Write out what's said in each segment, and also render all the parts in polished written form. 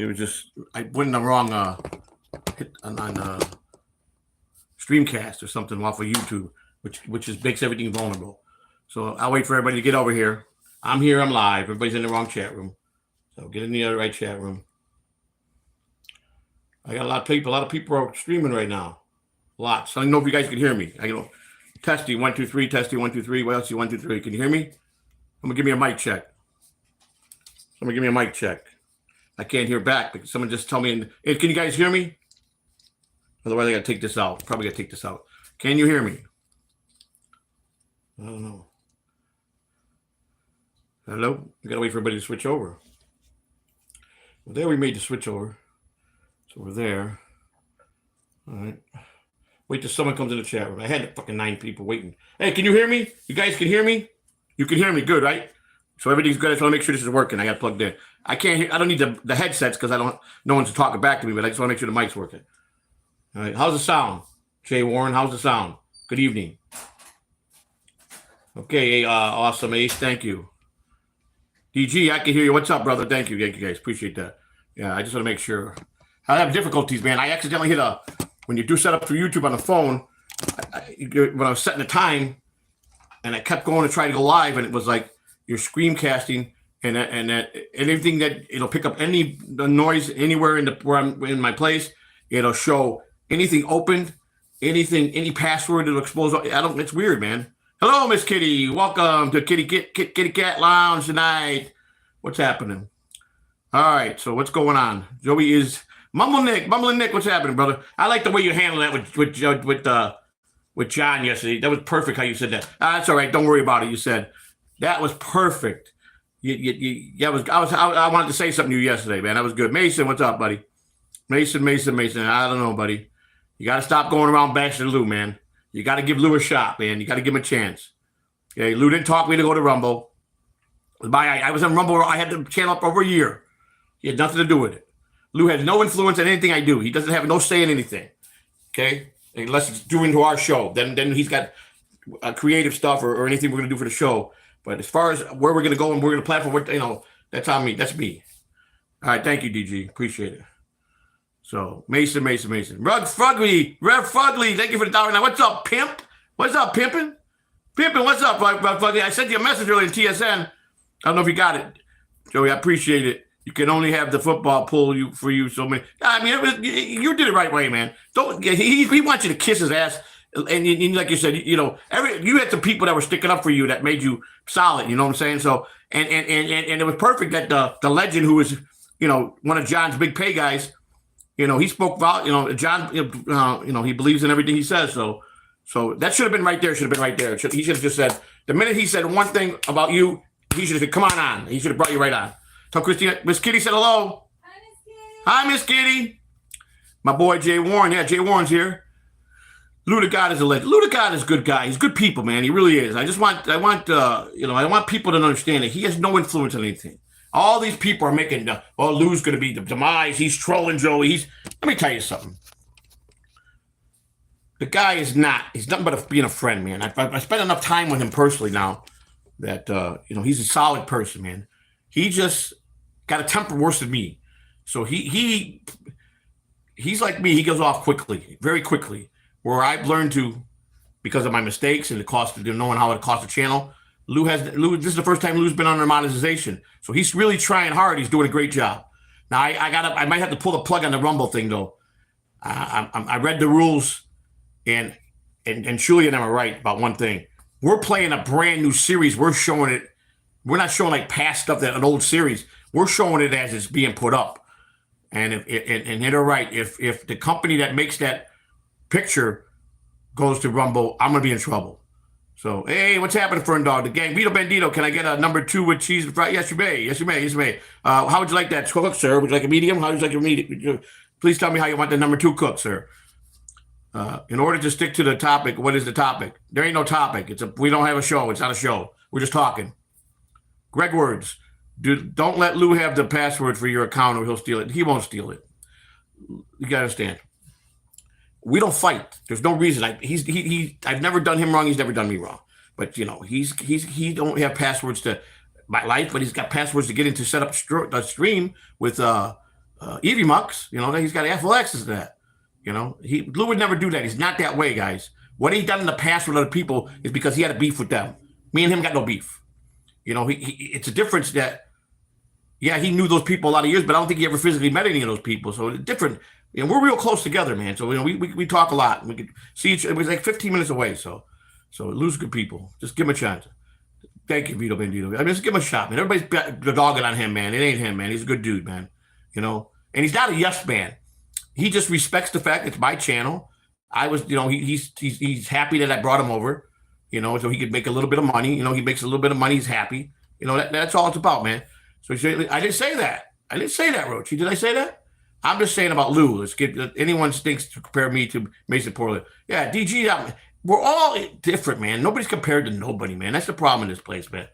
It was just I went in the wrong hit on Streamcast or something off of YouTube, which just makes everything vulnerable. So I'll wait for everybody to get over here. I'm here. I'm live. Everybody's in the wrong chat room. So get in the other right chat room. I got a lot of people. A lot of people are streaming right now. Lots. I don't know if you guys can hear me. I go testy 1 2 3. Testy 1 2 3. What else? 1 2 3. Can you hear me? I'm gonna give me a mic check. Someone give me a mic check. I can't hear back because someone just tell me. Hey, can you guys hear me? Otherwise, I gotta take this out. Probably gotta take this out. Can you hear me? I don't know. Hello? We gotta wait for everybody to switch over. Well, there we made the switch over. So we're there. All right. Wait till someone comes in the chat room. I had fucking 9 people waiting. Hey, can you hear me? You guys can hear me? You can hear me good, right? So everything's good. I just want to make sure this is working. I got plugged in. I can't hear. I don't need the headsets because no one's talking back to me, but I just want to make sure the mic's working. All right. How's the sound? Jay Warren, how's the sound? Good evening. Okay, awesome, Ace. Thank you. DG, I can hear you. What's up, brother? Thank you guys. Appreciate that. Yeah, I just want to make sure. I have difficulties, man. I accidentally hit when you do set up through YouTube on the phone, when I was setting the time, and I kept going to try to go live, and it was like you're screencasting, and anything that it'll pick up the noise anywhere where I'm in my place, it'll show anything opened, any password it'll expose. It's weird, man. Hello, Miss Kitty. Welcome to Kitty Cat Lounge tonight. What's happening? All right, so what's going on? Joey is Mumbling Nick. What's happening, brother? I like the way you handled that with John yesterday. That was perfect how you said that. That's all right. Don't worry about it. You said that was perfect. I wanted to say something to you yesterday, man. That was good. Mason, what's up, buddy? Mason. I don't know, buddy. You got to stop going around bashing Lou, man. You got to give Lou a shot, man. You got to give him a chance. Okay, Lou didn't talk me to go to Rumble. I was on Rumble. I had the channel up over a year. He had nothing to do with it. Lou has no influence on anything I do. He doesn't have no say in anything. Okay, unless it's doing to our show. Then he's got creative stuff or anything we're gonna do for the show. But as far as where we're gonna go and we're gonna platform, that's on me. That's me. All right, thank you, DG. Appreciate it. So Mason. Rev Fugly, thank you for the dollar. Now, what's up, pimp? What's up, pimpin'? What's up, Fugly? I sent you a message earlier in TSN. I don't know if you got it, Joey. I appreciate it. You can only have the football pull for you so many. I mean, you did it right way, man. He wants you to kiss his ass, and like you said, you had some people that were sticking up for you that made you solid. You know what I'm saying? So and it was perfect that the legend who was one of John's big pay guys. He spoke about, John, he believes in everything he says. So that should have been right there. He should have just said, the minute he said one thing about you, he should have said, come on. He should have brought you right on. Tell Christina, Miss Kitty said hello. Hi, Miss Kitty. My boy, Jay Warren. Yeah, Jay Warren's here. Lou the God is a legend. Lou the God is a good guy. He's good people, man. He really is. I want people to understand that he has no influence on anything. All these people are making, Lou's going to be the demise. He's trolling Joey. Let me tell you something. The guy is not. He's nothing but being a friend, man. I spent enough time with him personally now that, he's a solid person, man. He just got a temper worse than me. So he's like me. He goes off quickly, very quickly, where I've learned to, because of my mistakes and the cost of knowing how it costs the channel. Lou, this is the first time Lou's been under monetization. So he's really trying hard. He's doing a great job. Now I might have to pull the plug on the Rumble thing though. I read the rules and Julia and I are right about one thing. We're playing a brand new series. We're showing it. We're not showing like past stuff that an old series. We're showing it as it's being put up. And they're right. If the company that makes that picture goes to Rumble, I'm gonna be in trouble. So, hey, what's happening, Fern Dog? The gang, Vito Bandito, can I get a number 2 with cheese and fries? Yes, you may. How would you like that cooked, sir? Would you like a medium? How would you like your medium? Please tell me how you want the number 2 cooked, sir. In order to stick to the topic, what is the topic? There ain't no topic. We don't have a show. It's not a show. We're just talking. Greg Words, don't let Lou have the password for your account or he'll steal it. He won't steal it. You got to understand. We don't fight. There's no reason. I've never done him wrong. He's never done me wrong. But he don't have passwords to my life, but he's got passwords to get into set up the stream with Evie Mucks, he's got full access to that. Lou would never do that. He's not that way, guys. What he done in the past with other people is because he had a beef with them. Me and him got no beef. It's a difference that, yeah, he knew those people a lot of years, but I don't think he ever physically met any of those people. So it's different. We're real close together, man. So we talk a lot. We could see each. It was like 15 minutes away. So Lou's good people. Just give him a chance. Thank you, Vito Bandito. Just give him a shot, man. Everybody's dogging on him, man. It ain't him, man. He's a good dude, man. And he's not a yes man. He just respects the fact it's my channel. I was, he's happy that I brought him over, so he could make a little bit of money. He makes a little bit of money. He's happy. That's all it's about, man. So I didn't say that. I didn't say that, Roachy. Did I say that? I'm just saying about Lou. Let's get anyone stinks to compare me to Mason Portland. Yeah, DG. We're all different, man. Nobody's compared to nobody, man. That's the problem in this place, man.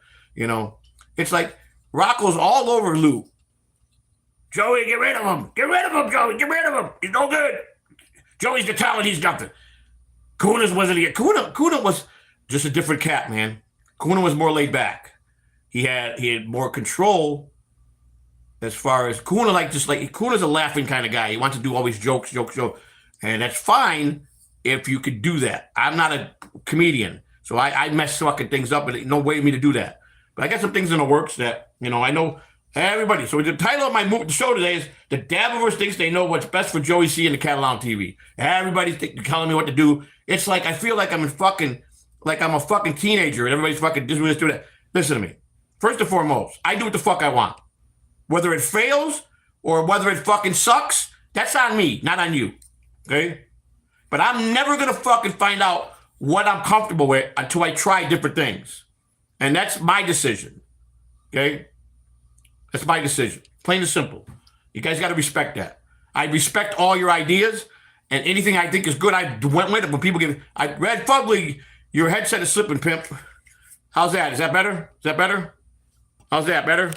It's like Rocco's all over Lou. Joey, get rid of him. Get rid of him, Joey. Get rid of him. He's no good. Joey's the talent. He's nothing. Kudos wasn't here. Kuna was just a different cat, man. Kuna was more laid back. He had more control as far as Kuna's a laughing kind of guy. He wants to do always jokes. And that's fine if you could do that. I'm not a comedian, so I mess fucking things up, and no way for me to do that. But I got some things in the works that, I know everybody. So the title of my show today is The Dabbleverse Thinks They Know What's Best for Joey.C and the TV. Everybody's telling me what to do. It's like I feel like I'm a fucking teenager and everybody's fucking doing this, doing that. Listen to me. First and foremost, I do what the fuck I want. Whether it fails or whether it fucking sucks, that's on me, not on you. Okay? But I'm never going to fucking find out what I'm comfortable with until I try different things. And that's my decision. Okay? That's my decision. Plain and simple. You guys got to respect that. I respect all your ideas, and anything I think is good, I went with it. When people Red Fugly, your headset is slipping, pimp. How's that? Is that better? How's that better?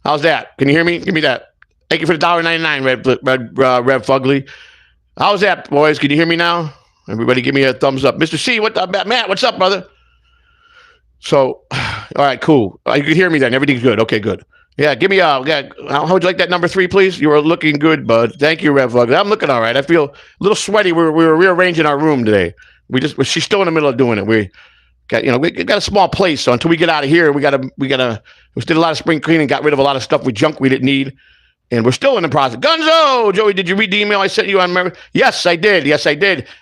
How's that? Can you hear me? Give me that. Thank you for the $1.99, Red Fugly. How's that, boys? Can you hear me now? Everybody give me a thumbs up. Mr. C, what up, Matt? What's up, brother? So, all right, cool. You can hear me then. Everything's good. Okay, good. Yeah, give me how would you like that number 3, please? You are looking good, bud. Thank you, Red Fugly. I'm looking all right. I feel a little sweaty. We were rearranging our room today. She's still in the middle of doing it. We got a small place, so until we get out of here, we did a lot of spring cleaning, got rid of a lot of stuff junk we didn't need, and we're still in the process. Gunzo, Joey, did you read the email I sent you on? Yes, I did.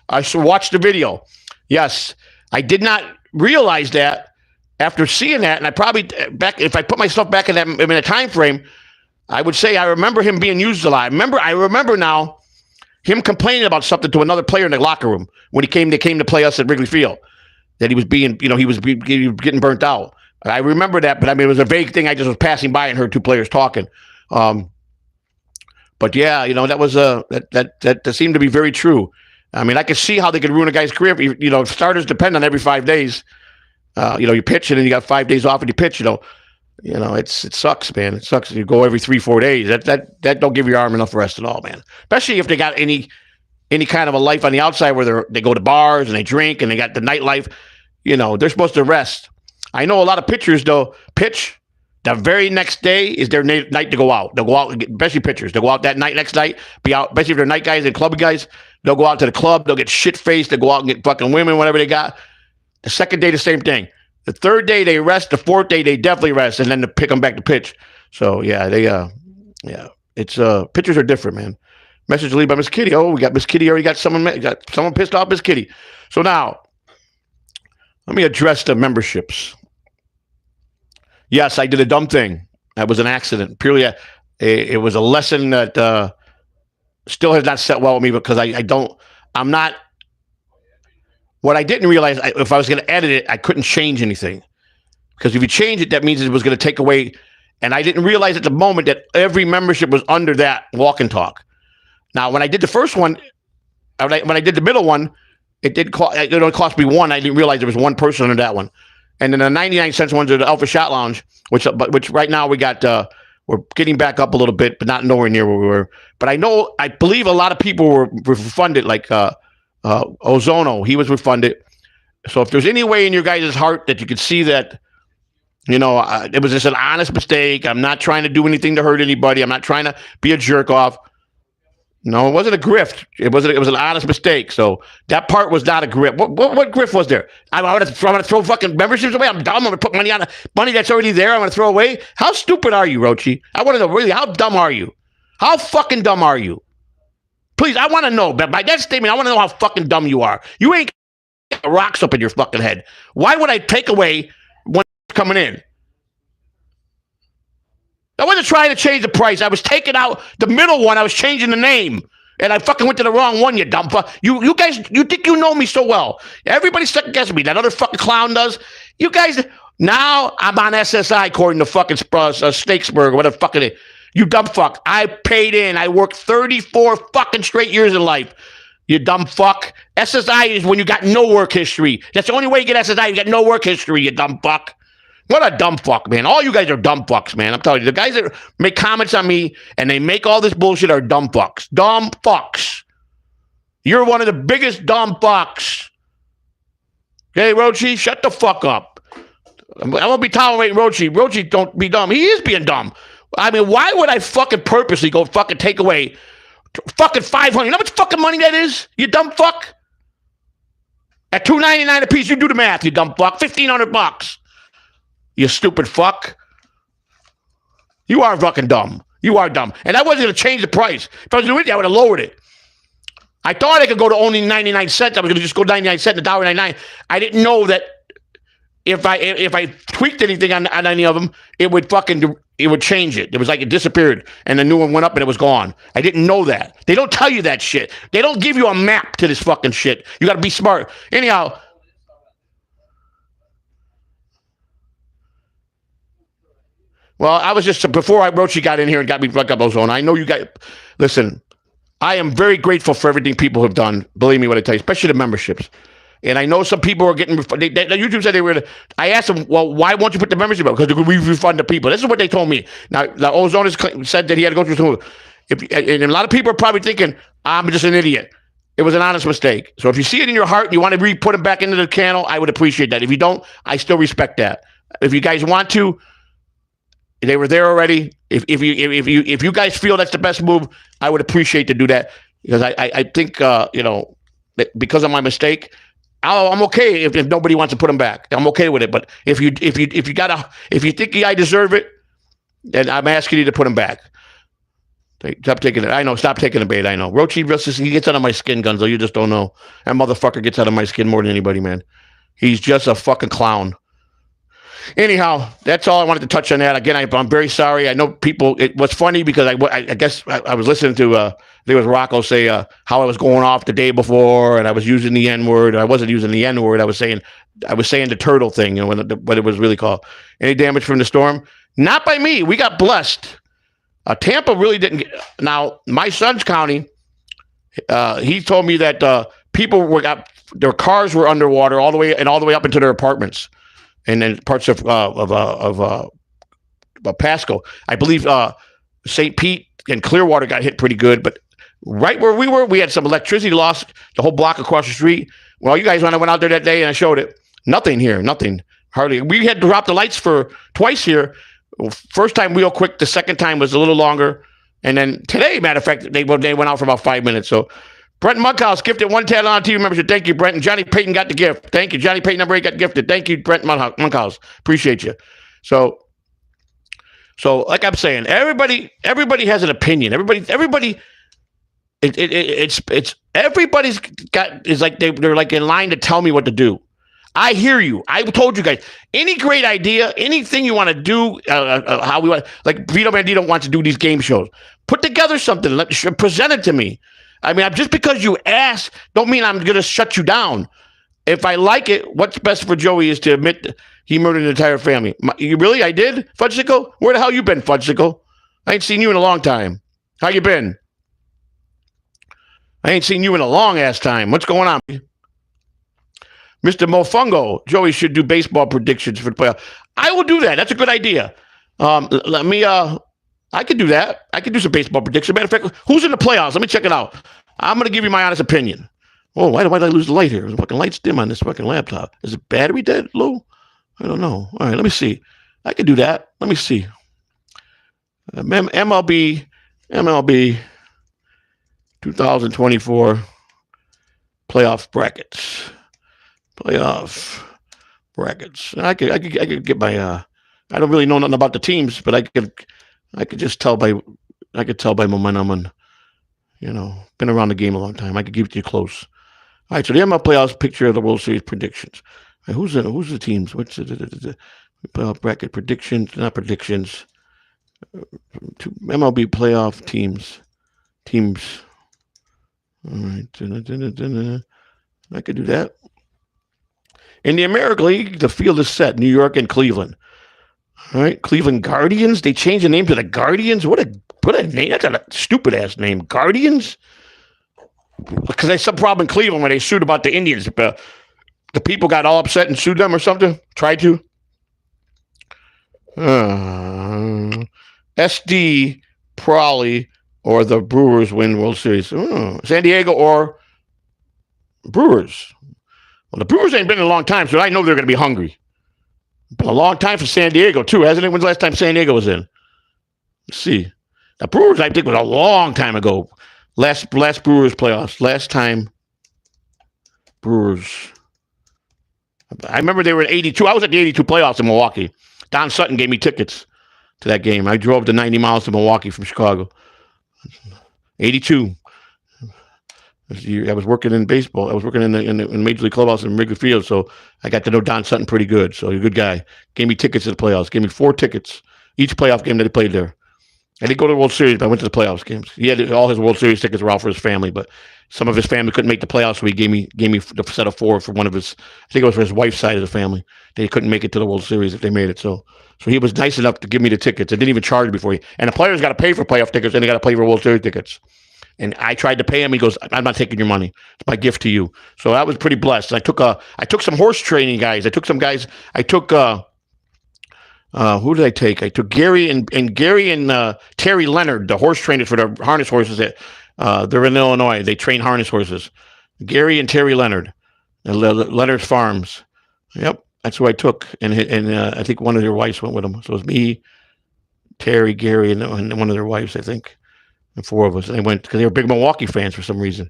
I watched the video. Yes, I did not realize that after seeing that, and I probably if I put myself back in a time frame, I would say I remember him being used a lot. I remember now him complaining about something to another player in the locker room when they came to play us at Wrigley Field. That he was getting burnt out. I remember that, but it was a vague thing. I just was passing by and heard two players talking. But yeah, that was that seemed to be very true. I could see how they could ruin a guy's career. Starters depend on every 5 days. You pitch and then you got 5 days off and you pitch. It sucks, man. It sucks. You go every 3-4 days. That don't give your arm enough rest at all, man. Especially if they got any kind of a life on the outside where they go to bars and they drink and they got the nightlife. They're supposed to rest. I know a lot of pitchers, though, pitch the very next day is their night to go out. They'll go out, especially pitchers. They'll go out that next night, be out, especially if they're night guys and club guys. They'll go out to the club. They'll get shit-faced. They'll go out and get fucking women, whatever they got. The second day, the same thing. The third day, they rest. The fourth day, they definitely rest, and then to pick them back to pitch. So, yeah, it's pitchers are different, man. Message to leave by Miss Kitty. Oh, we got Miss Kitty. Already got someone pissed off Miss Kitty. So now, let me address the memberships. Yes, I did a dumb thing. That was an accident. Purely, it was a lesson that still has not set well with me because I'm not. What I didn't realize, if I was going to edit it, I couldn't change anything. Because if you change it, that means it was going to take away. And I didn't realize at the moment that every membership was under that walk and talk. Now, when I did the first one, when I did the middle one, it only cost me one. I didn't realize there was one person under that one. And then the 99-cent ones are the Alpha Shot Lounge, which right now we're getting back up a little bit, but not nowhere near where we were. But I believe a lot of people were refunded, like Ozono, he was refunded. So if there's any way in your guys' heart that you could see that You know, it was just an honest mistake. I'm not trying to do anything to hurt anybody. I'm not trying to be a jerk off. No, it wasn't a grift. It was an honest mistake. So that part was not a grift. What grift was there? I'm going to throw fucking memberships away. I'm dumb. I'm going to put money on money that's already there. I'm going to throw away. How stupid are you, Rochi? I want to know, really, how dumb are you? How fucking dumb are you? Please, I want to know. But by that statement, I want to know how fucking dumb you are. You ain't got rocks up in your fucking head. Why would I take away when coming in? I wasn't trying to change the price. I was taking out the middle one. I was changing the name. And I fucking went to the wrong one, you dumb fuck. You guys, you think you know me so well. Everybody second guessing me. That other fucking clown does. You guys, now I'm on SSI according to fucking Steaksburg or whatever fucking it. You dumb fuck. I paid in. I worked 34 fucking straight years in life. You dumb fuck. SSI is when you got no work history. That's the only way you get SSI. You got no work history, you dumb fuck. What a dumb fuck, man. All you guys are dumb fucks, man. I'm telling you. The guys that make comments on me and they make all this bullshit are dumb fucks. Dumb fucks. You're one of the biggest dumb fucks. Okay, Rochi, shut the fuck up. I'm going to be tolerating Rochi. Rochi, don't be dumb. He is being dumb. I mean, why would I fucking purposely go fucking take away fucking $500? You know how much fucking money that is? You dumb fuck? At $2.99 a piece, you do the math, you dumb fuck. $1,500. You stupid fuck. You are fucking dumb. You are dumb. And I wasn't going to change the price. If I was doing it, I would have lowered it. I thought I could go to only 99 cents. I was going to just go 99 cents to $1.99. I didn't know that if I tweaked anything on any of them, it would change it. It was like it disappeared and the new one went up and it was gone. I didn't know that. They don't tell you that shit. They don't give you a map to this fucking shit. You got to be smart. Anyhow, well, I was just, before Rochi got in here and got me fucked up ozone, I know you guys, listen, I am very grateful for everything people have done. Believe me when I tell you, especially the memberships. And I know some people are getting, YouTube said they were, I asked them, well, why won't you put the membership up? Because we refund the people. This is what they told me. Now Ozone said that he had to go through some, and a lot of people are probably thinking, I'm just an idiot. It was an honest mistake. So if you see it in your heart and you want to put them back into the channel, I would appreciate that. If you don't, I still respect that. If you guys want to, they were there already. If you guys feel that's the best move, I would appreciate to do that, because I think because of my mistake, I'm okay if nobody wants to put them back. I'm okay with it. But if you think I deserve it, then I'm asking you to put them back. Stop taking it. I know. Stop taking the bait. I know. Rochi, he gets out of my skin, Gunzo. You just don't know. That motherfucker gets out of my skin more than anybody, man. He's just a fucking clown. Anyhow, that's all I wanted to touch on that. Again, I'm very sorry. I know people. It was funny because I guess I was listening to I think it was Rocco say how I was going off the day before and I was using the N word. I wasn't using the N word. I was saying the turtle thing. You know what it was really called. Any damage from the storm? Not by me. We got blessed. Tampa really didn't get. Now my son's county. He told me that people their cars were underwater all the way up into their apartments. And then parts of Pasco. I believe St. Pete and Clearwater got hit pretty good, but right where we were, we had some electricity loss, the whole block across the street. Well, you guys, when I went out there that day and I showed it, nothing here, nothing, hardly. We had to drop the lights for twice here. First time real quick, the second time was a little longer. And then today, matter of fact, they went out for about 5 minutes. So Brent Monkhouse gifted one CatalanoTV membership. Thank you, Brent. And Johnny Payton got the gift. Thank you. Johnny Payton number 8 got gifted. Thank you, Brent Monkhouse. Appreciate you. So like I'm saying, everybody has an opinion. Everybody, everybody's is like they're like in line to tell me what to do. I hear you. I told you guys, any great idea, anything you want to do, how we want, like Vito Bandito wants to do these game shows. Put together something. Present it to me. I mean, just because you ask, don't mean I'm going to shut you down. If I like it, what's best for Joey is to admit he murdered an entire family. You really? I did? Fudgesicle? Where the hell you been, Fudgesicle? I ain't seen you in a long time. How you been? I ain't seen you in a long-ass time. What's going on? Mr. Mofungo, Joey should do baseball predictions for the playoff. I will do that. That's a good idea. I could do that. I could do some baseball predictions. Matter of fact, who's in the playoffs? Let me check it out. I'm going to give you my honest opinion. Oh, why did I lose the light here? The fucking light's dim on this fucking laptop. Is the battery dead, Lou? I don't know. All right, let me see. I could do that. Let me see. MLB 2024 playoff brackets. Playoff brackets. And I could get my. I don't really know nothing about the teams, but I could just tell by. I could tell by momentum and, been around the game a long time. I could give it to you close. All right, so the MLB playoffs picture of the World Series predictions. Right, who's the teams? What's the playoff bracket predictions? Not predictions. MLB playoff teams. All right, I could do that. In the American League, the field is set. New York and Cleveland. All right, Cleveland Guardians. They changed the name to the Guardians. What a name! That's a stupid ass name. Guardians. Because they had some problem in Cleveland when they sued about the Indians. The people got all upset and sued them or something. Tried to. SD, Prawley, or the Brewers win World Series. San Diego or Brewers. Well, the Brewers ain't been in a long time, so I know they're going to be hungry. Been a long time for San Diego, too, hasn't it? When's the last time San Diego was in? Let's see. The Brewers, I think, was a long time ago. Last Brewers playoffs. Last time Brewers. I remember they were in 82. I was at the 82 playoffs in Milwaukee. Don Sutton gave me tickets to that game. I drove the 90 miles to Milwaukee from Chicago. 82. I was working in baseball. I was working in the Major League Clubhouse in Wrigley Field, so I got to know Don Sutton pretty good. So he's a good guy. Gave me tickets to the playoffs. Gave me 4 tickets each playoff game that he played there. I didn't go to the World Series, but I went to the playoffs games. He had all his World Series tickets were out for his family, but some of his family couldn't make the playoffs, so he gave me the set of 4 for one of his. I think it was for his wife's side of the family. They couldn't make it to the World Series if they made it. So he was nice enough to give me the tickets. I didn't even charge me for it. And the players got to pay for playoff tickets, and they got to pay for World Series tickets. And I tried to pay him. He goes, "I'm not taking your money. It's my gift to you." So I was pretty blessed. I took some horse training guys. I took some guys. I took who did I take? I took Gary and Terry Leonard, the horse trainers for the harness horses. They're in Illinois. They train harness horses. Gary and Terry Leonard, Leonard's Farms. Yep, that's who I took. And I think one of their wives went with them. So it was me, Terry, Gary, and one of their wives, I think. And 4 of us. And they went because they were big Milwaukee fans for some reason.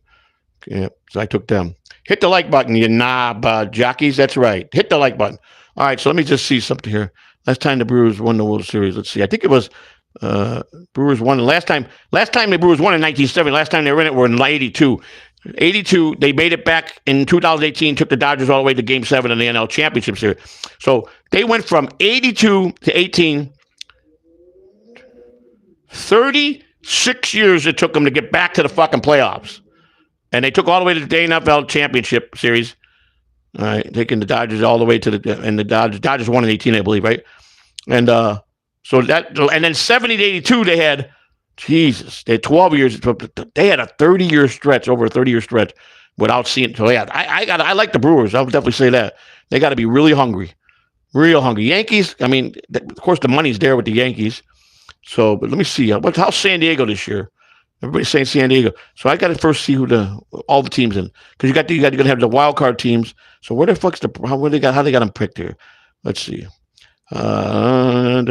Yeah, so I took them. Hit the like button, you knob jockeys. That's right. Hit the like button. All right, so let me just see something here. Last time the Brewers won the World Series. Let's see. I think it was Brewers won. Last time the Brewers won in 1970. Last time they were in it were in 82. 82, they made it back in 2018, took the Dodgers all the way to Game 7 in the NL Championship Series. So they went from 82 to 18. 36 years it took them to get back to the fucking playoffs. And they took all the way to the NFL Championship Series. All right, taking the Dodgers all the way to the Dodgers won in 18, I believe, right? And and then 70 to 82, they had 12 years. They had a 30-year stretch, over a 30-year stretch without seeing. So yeah, I like the Brewers. I would definitely say that they got to be really hungry, real hungry. Yankees. I mean, of course, the money's there with the Yankees. So, but let me see. How's San Diego this year? Everybody's saying San Diego. So I got to first see all the teams in, because you're gonna have the wild card teams. So where the fuck's how they got them picked here? Let's see. Let's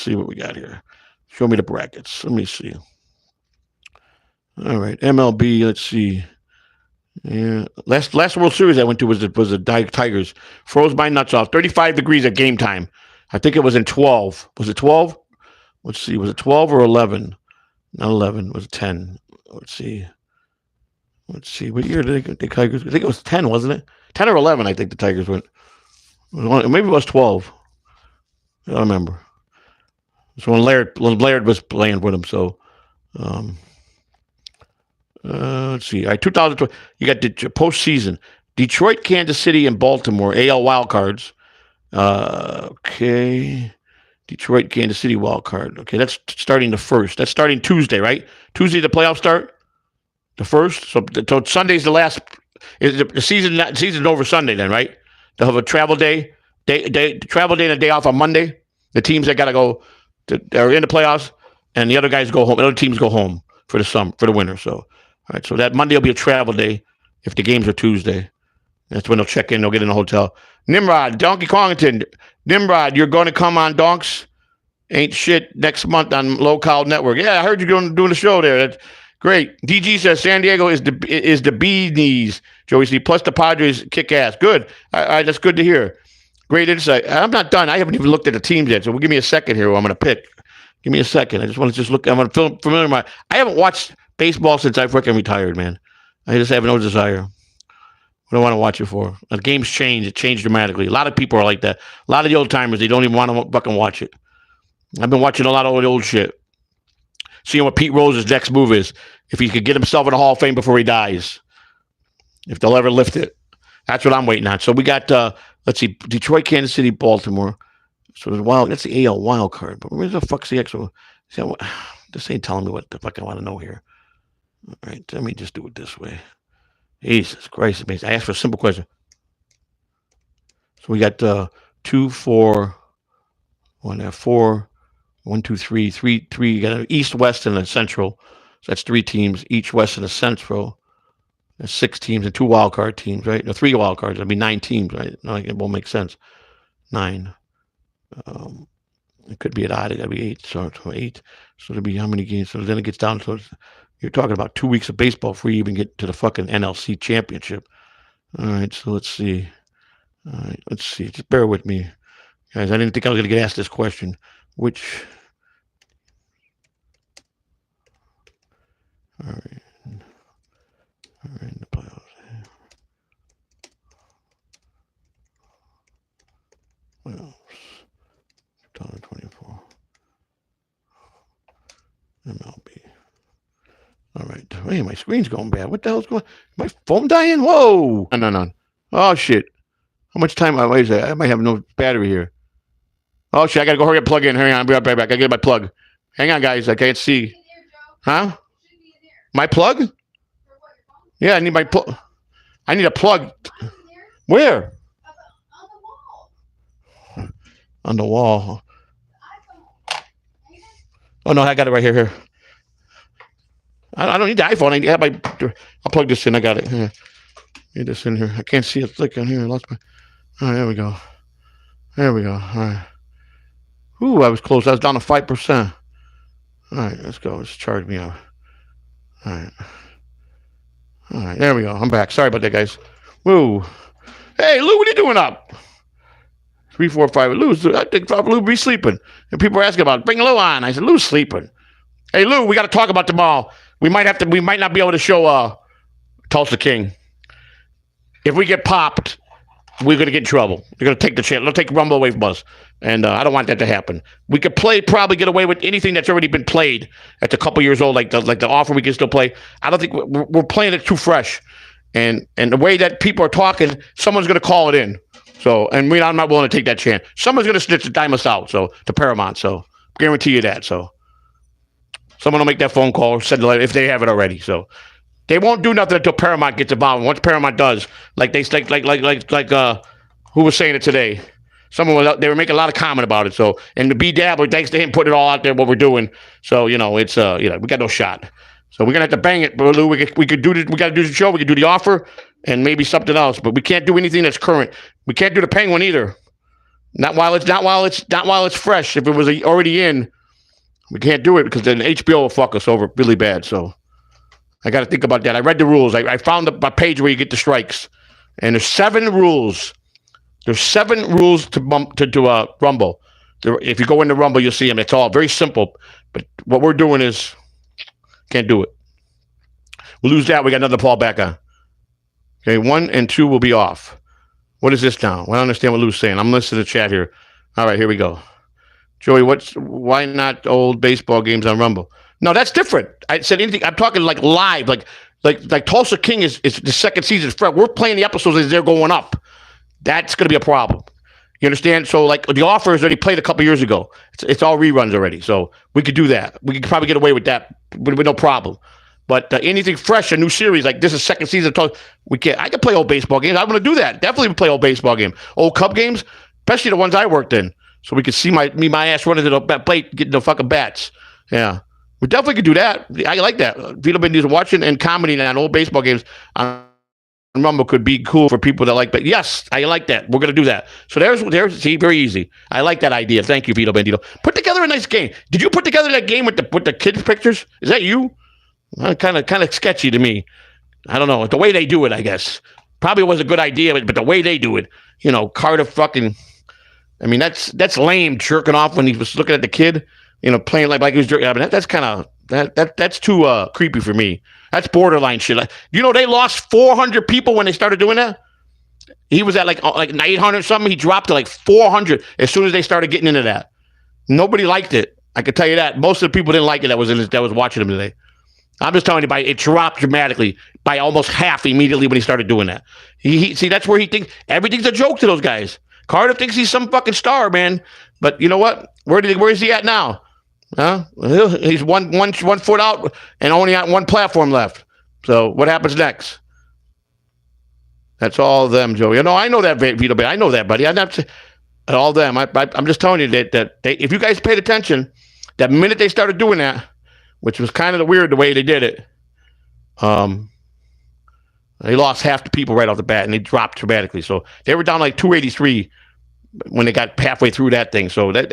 see what we got here. Show me the brackets. Let me see. All right, MLB. Let's see. Yeah, last World Series I went to was the Tigers. Froze my nuts off. 35 degrees at game time. I think it was in 12. Was it 12? Let's see. Was it 12 or 11? Not 11. Was it 10? Let's see. What year did the Tigers? I think it was 10, wasn't it? 10 or 11, I think the Tigers went. Maybe it was 12. I don't remember. So when Laird was playing with him. So, let's see. All right, 2020. You got the postseason. Detroit, Kansas City, and Baltimore. AL wildcards. Okay. Detroit, Kansas City wild card. Okay, that's starting the 1st. That's starting Tuesday, right? Tuesday the playoffs start? The 1st? So Sunday's the last. The season's over Sunday then, right? They'll have a travel day. Travel day and a day off on Monday. The teams that got to go are in the playoffs, and the other guys go home. The other teams go home for the winter. So, all right. So that Monday will be a travel day if the games are Tuesday. That's when they'll check in. They'll get in the hotel. Nimrod, Donkey Kongington. Nimrod, you're going to come on Donks Ain't Shit next month on Local Network. Yeah, I heard you doing the show there. That's great. DG says San Diego is the bees, Joey.C. Plus the Padres kick ass. Good. All right, that's good to hear. Great insight. I'm not done. I haven't even looked at the teams yet, so give me a second here. I'm going to pick. Give me a second. I just want to look. I'm going to familiar I haven't watched baseball since I freaking retired, man. I just have no desire. What do I want to watch it for? The game's changed. It changed dramatically. A lot of people are like that. A lot of the old timers, they don't even want to fucking watch it. I've been watching a lot of old shit. Seeing what Pete Rose's next move is. If he could get himself in the Hall of Fame before he dies. If they'll ever lift it. That's what I'm waiting on. So we got, let's see, Detroit, Kansas City, Baltimore. So there's that's the AL wild card. But where the fuck's the actual? This ain't telling me what the fuck I want to know here. All right, let me just do it this way. Jesus Christ, amazing. I asked for a simple question. So we got 2, 4, 1, 4, 1, 2, 3, 3. You got an East, West, and a Central. So that's 3 teams. East, West, and a Central. There's 6 teams and 2 wild card teams, right? No, 3 wild cards. That'd be 9 teams, right? No, it won't make sense. 9. It could be an odd. It got to be 8. So 8. So it'll be how many games? So then it gets down to. You're talking about 2 weeks of baseball before you even get to the fucking NLC championship. All right, so let's see. All right, let's see. Just bear with me, guys. I didn't think I was going to get asked this question. Which? All right. All right, in the playoffs. Playoffs. 2024. MLB. All right. Hey, my screen's going bad. What the hell's going on? My phone dying? Whoa. No. Oh, shit. How much time? Wait a second. I might have no battery here. Oh, shit. I got to go hurry up, plug in. Hang on. I'll be right back. I got to get my plug. Hang on, guys. I can't see. Huh? My plug? Yeah, I need my plug. I need a plug. Where? On the wall. Oh, no. I got it right here. I don't need the iPhone. I have I'll plug this in. I got it. Here. Need this in here. I can't see it flicking here. I lost my. All right, there we go. There we go. All right. Ooh, I was close. I was down to 5%. All right, let's go. Let's charge me out. All right. All right, there we go. I'm back. Sorry about that, guys. Woo. Hey, Lou, what are you doing up? 3, 4, 5. Lou's. I think Lou be sleeping. And people are asking about bring Lou on. I said Lou's sleeping. Hey, Lou, we got to talk about tomorrow. We might not be able to show Tulsa King. If we get popped, we're going to get in trouble. They're going to take the chance. They'll take Rumble away from us. And I don't want that to happen. We could probably get away with anything that's already been played. That's a couple years old, like the offer we can still play. I don't think we're playing it too fresh. And the way that people are talking, someone's going to call it in. So, and I'm not willing to take that chance. Someone's going to snitch and dime us out. So to Paramount. So guarantee you that. So. Someone will make that phone call or send a letter if they have it already. So they won't do nothing until Paramount gets involved. Once Paramount does, like who was saying it today? They were making a lot of comment about it. So and the B Dabbler, thanks to him putting it all out there what we're doing. So it's we got no shot. So we're gonna have to bang it, Lou. We could do this. We got to do the show. We could do the offer and maybe something else, but we can't do anything that's current. We can't do the Penguin either. Not while it's fresh. If it was already in. We can't do it because then HBO will fuck us over really bad. So I got to think about that. I read the rules. I found a page where you get the strikes, and there's 7 rules. There's 7 rules to Rumble. If you go into Rumble, you'll see them. It's all very simple. But what we're doing is can't do it. We'll lose that. We got another Paul back on. Okay, 1 and 2 will be off. What is this now? Well, I don't understand what Lou's saying. I'm listening to the chat here. All right, here we go. Joey, why not old baseball games on Rumble? No, that's different. I said anything. I'm talking like live, like Tulsa King is the second season. We're playing the episodes as they're going up. That's going to be a problem. You understand? So like the offer is already played a couple years ago. It's all reruns already. So we could do that. We could probably get away with that with no problem. But anything fresh, a new series like this is second season. We can't. I can play old baseball games. I'm going to do that. Definitely play old baseball game, old Cub games, especially the ones I worked in. So we could see my ass running to the plate, getting the fucking bats. Yeah. We definitely could do that. I like that. Vito been watching and commenting on old baseball games on Rumble could be cool for people that like, but yes, I like that. We're going to do that. So there's see, very easy. I like that idea. Thank you, Vito Bandito. Put together a nice game. Did you put together that game with the kids' pictures? Is that you? Kind of sketchy to me. I don't know. The way they do it, I guess. Probably was a good idea, but the way they do it, Carter fucking, I mean, that's lame, jerking off when he was looking at the kid, playing like he was jerking. I mean, that's kind of, that's too creepy for me. That's borderline shit. They lost 400 people when they started doing that. He was at like 800 something. He dropped to like 400 as soon as they started getting into that. Nobody liked it. I can tell you that. Most of the people didn't like it that was watching him today. I'm just telling you, it dropped dramatically by almost half immediately when he started doing that. He see, that's where he thinks everything's a joke to those guys. Carter thinks he's some fucking star, man. But you know what? Where is he at now? Huh? He's one foot out and only got one platform left. So what happens next? That's all of them, Joey. I know that, Vito. I know that, buddy. I'm not all them. I'm just telling you that if you guys paid attention, that minute they started doing that, which was kind of weird the way they did it, they lost half the people right off the bat, and they dropped dramatically. So they were down like 283 when they got halfway through that thing. So that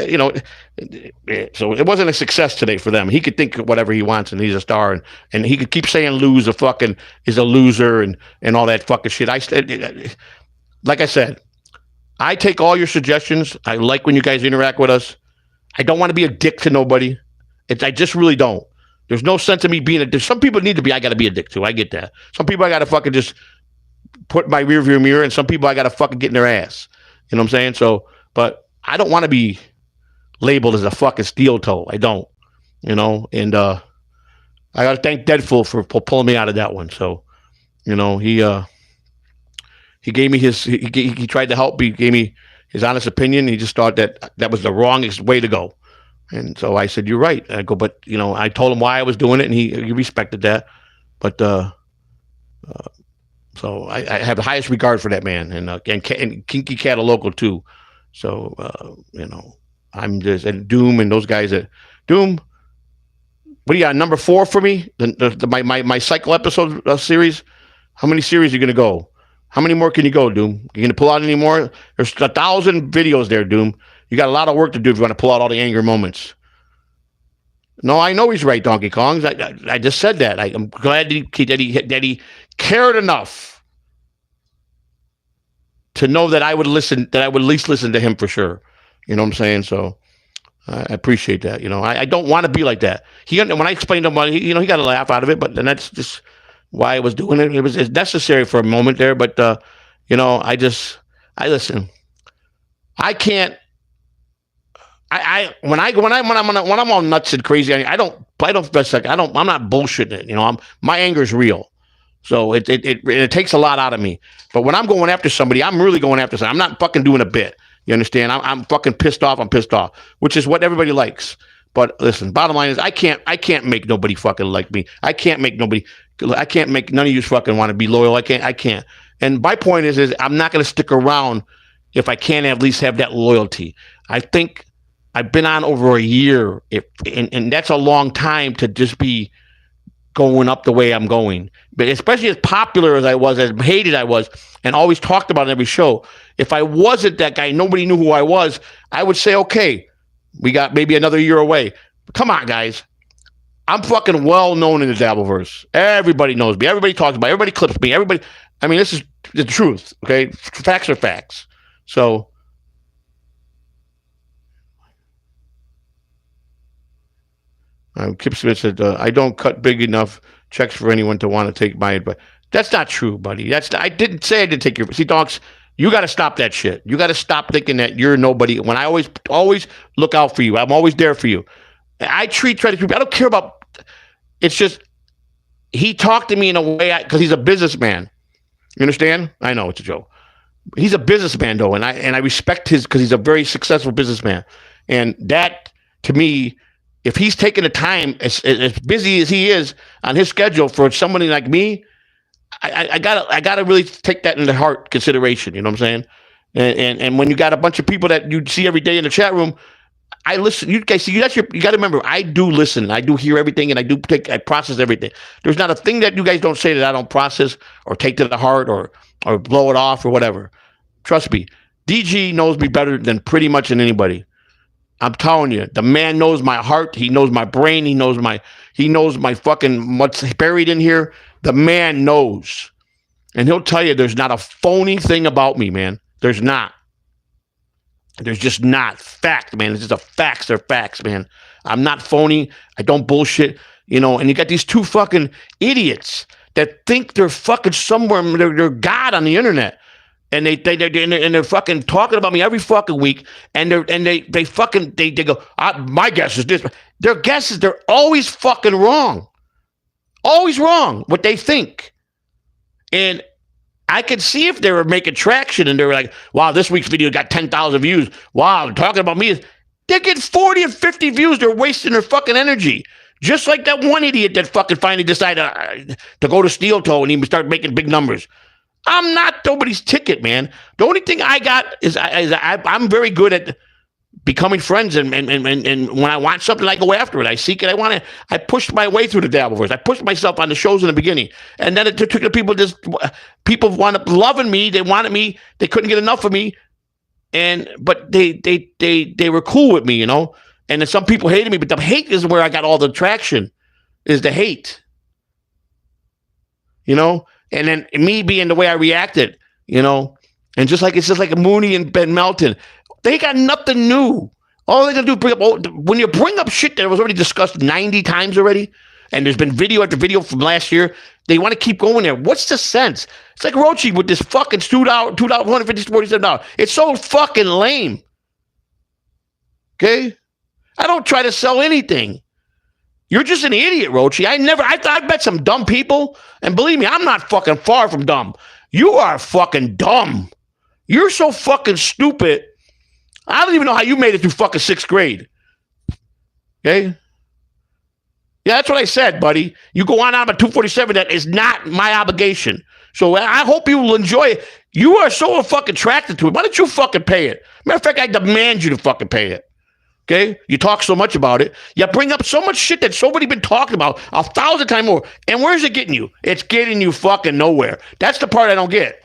so it wasn't a success today for them. He could think whatever he wants, and he's a star, and he could keep saying is a loser and all that fucking shit. Like I said, I take all your suggestions. I like when you guys interact with us. I don't want to be a dick to nobody. I just really don't. There's no sense of me being a dick. Some people need to be. I got to be a dick to. I get that. Some people I got to fucking just put in my rearview mirror, and some people I got to fucking get in their ass. You know what I'm saying? So, but I don't want to be labeled as a fucking steel toe. I don't, and I got to thank Deadful for pulling me out of that one. So, he gave me he tried to help me, gave me his honest opinion. He just thought that was the wrongest way to go. And so I said, you're right. I go, but I told him why I was doing it, and he respected that. But, so I have the highest regard for that man, and Kinky Cat local too. So I'm just, and Doom and those guys at Doom. What do you got? Number 4 for me? My cycle episode series. How many series are you gonna go? How many more can you go, Doom? You gonna pull out any more? There's 1,000 videos there, Doom. You got a lot of work to do if you want to pull out all the anger moments. No, I know he's right, Donkey Kong. I just said that. I'm glad that he cared enough to know that I would listen, that I would at least listen to him for sure. You know what I'm saying? So I appreciate that. I don't want to be like that. When I explained to him, he got a laugh out of it, but then that's just why I was doing it. It's necessary for a moment there, but I listen. I can't. When I'm all nuts and crazy, I'm not bullshitting it. My anger is real. So it takes a lot out of me. But when I'm going after somebody, I'm really going after somebody. I'm not fucking doing a bit. You understand? I'm fucking pissed off. I'm pissed off, which is what everybody likes. But listen, bottom line is I can't make nobody fucking like me. I can't make none of you fucking want to be loyal. I can't. And my point is I'm not going to stick around if I can't at least have that loyalty. I think I've been on over a year, and that's a long time to just be going up the way I'm going. But especially as popular as I was, as hated I was, and always talked about in every show, if I wasn't that guy, nobody knew who I was, I would say, okay, we got maybe another year away. But come on, guys. I'm fucking well known in the Dabbleverse. Everybody knows me. Everybody talks about me. Everybody clips me. This is the truth, okay? Facts are facts. So Kip Smith said, I don't cut big enough checks for anyone to want to take my advice. That's not true, buddy. I didn't say I didn't take your... See, dogs, you got to stop that shit. You got to stop thinking that you're nobody. When I always look out for you. I'm always there for you. I try to treat... I don't care about... It's just... He talked to me in a way... Because he's a businessman. You understand? I know, it's a joke. He's a businessman, though, and I respect his... Because he's a very successful businessman. And that, to me... If he's taking the time, as busy as he is on his schedule for somebody like me, I gotta really take that into heart consideration. You know what I'm saying? And when you got a bunch of people that you see every day in the chat room, I listen. You guys see, you got to remember, I do listen. I do hear everything, and I process everything. There's not a thing that you guys don't say that I don't process or take to the heart or blow it off or whatever. Trust me, DG knows me better than pretty much than anybody. I'm telling you, the man knows my heart. He knows my brain. He knows my fucking what's buried in here. The man knows, and he'll tell you there's not a phony thing about me, man. There's not. There's just not. Fact, man. It's just a facts. They're facts, man. I'm not phony. I don't bullshit. You know, and you got these two fucking idiots that think they're fucking somewhere. They're God on the internet. And they're fucking talking about me every fucking week. And they go, my guess is this. Their guesses, they're always fucking wrong. Always wrong what they think. And I could see if they were making traction and they were like, wow, this week's video got 10,000 views. Wow, they're talking about me. They're getting 40 and 50 views. They're wasting their fucking energy. Just like that one idiot that fucking finally decided to go to Steel Toe and he start making big numbers. I'm not nobody's ticket, man. The only thing I got is I'm very good at becoming friends, and when I want something, I go after it. I seek it. I pushed my way through the Dabbleverse. I pushed myself on the shows in the beginning, and then it took the people wound up loving me. They wanted me. They couldn't get enough of me, but they were cool with me, you know. And then some people hated me, but the hate is where I got all the traction. Is the hate, you know. And then me being the way I reacted, you know, and it's just like a Mooney and Ben Melton. They got nothing new. All they're gonna do is when you bring up shit that was already discussed 90 times already, and there's been video after video from last year. They want to keep going there. What's the sense? It's like Rochi with this fucking $2,147. It's so fucking lame. Okay, I don't try to sell anything. You're just an idiot, Rochi. I met some dumb people, and believe me, I'm not fucking far from dumb. You are fucking dumb. You're so fucking stupid. I don't even know how you made it through fucking 6th grade. Okay? Yeah, that's what I said, buddy. You go on about 247. That is not my obligation. So I hope you will enjoy it. You are so fucking attracted to it. Why don't you fucking pay it? Matter of fact, I demand you to fucking pay it. Okay? You talk so much about it. You bring up so much shit that's somebody been talking about 1,000 times more. And where's it getting you? It's getting you fucking nowhere. That's the part I don't get.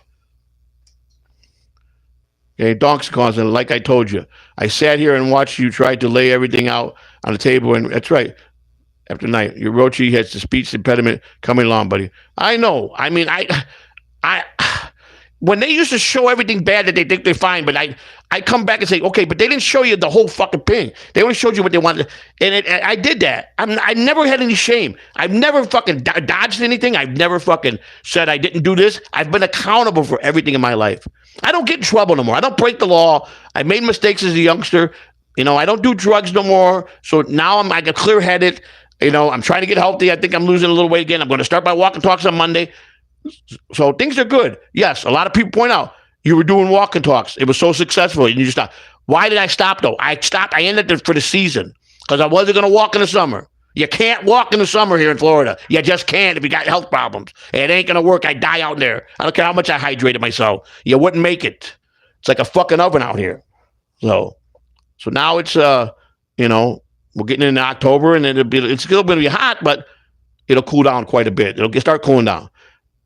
Okay, Donks Constant, like I told you. I sat here and watched you try to lay everything out on the table, and that's right. After night, your Rochi has the speech impediment coming along, buddy. I know. I mean, I when they used to show everything bad that they think they're fine, but I come back and say, okay, but they didn't show you the whole fucking thing. They only showed you what they wanted. And I did that. I never had any shame. I've never fucking dodged anything. I've never fucking said I didn't do this. I've been accountable for everything in my life. I don't get in trouble no more. I don't break the law. I made mistakes as a youngster. You know, I don't do drugs no more. So now I get clear-headed. You know, I'm trying to get healthy. I think I'm losing a little weight again. I'm going to start my walk and talks on Monday. So things are good. Yes, a lot of people point out you were doing walk and talks. It was so successful. And you just stopped. Why did I stop, though? I stopped. I ended it for the season because I wasn't going to walk in the summer. You can't walk in the summer here in Florida. You just can't if you got health problems. It ain't going to work. I die out there. I don't care how much I hydrated myself. You wouldn't make it. It's like a fucking oven out here. So now it's, you know, we're getting into October and it's still going to be hot, but it'll cool down quite a bit. It'll start cooling down.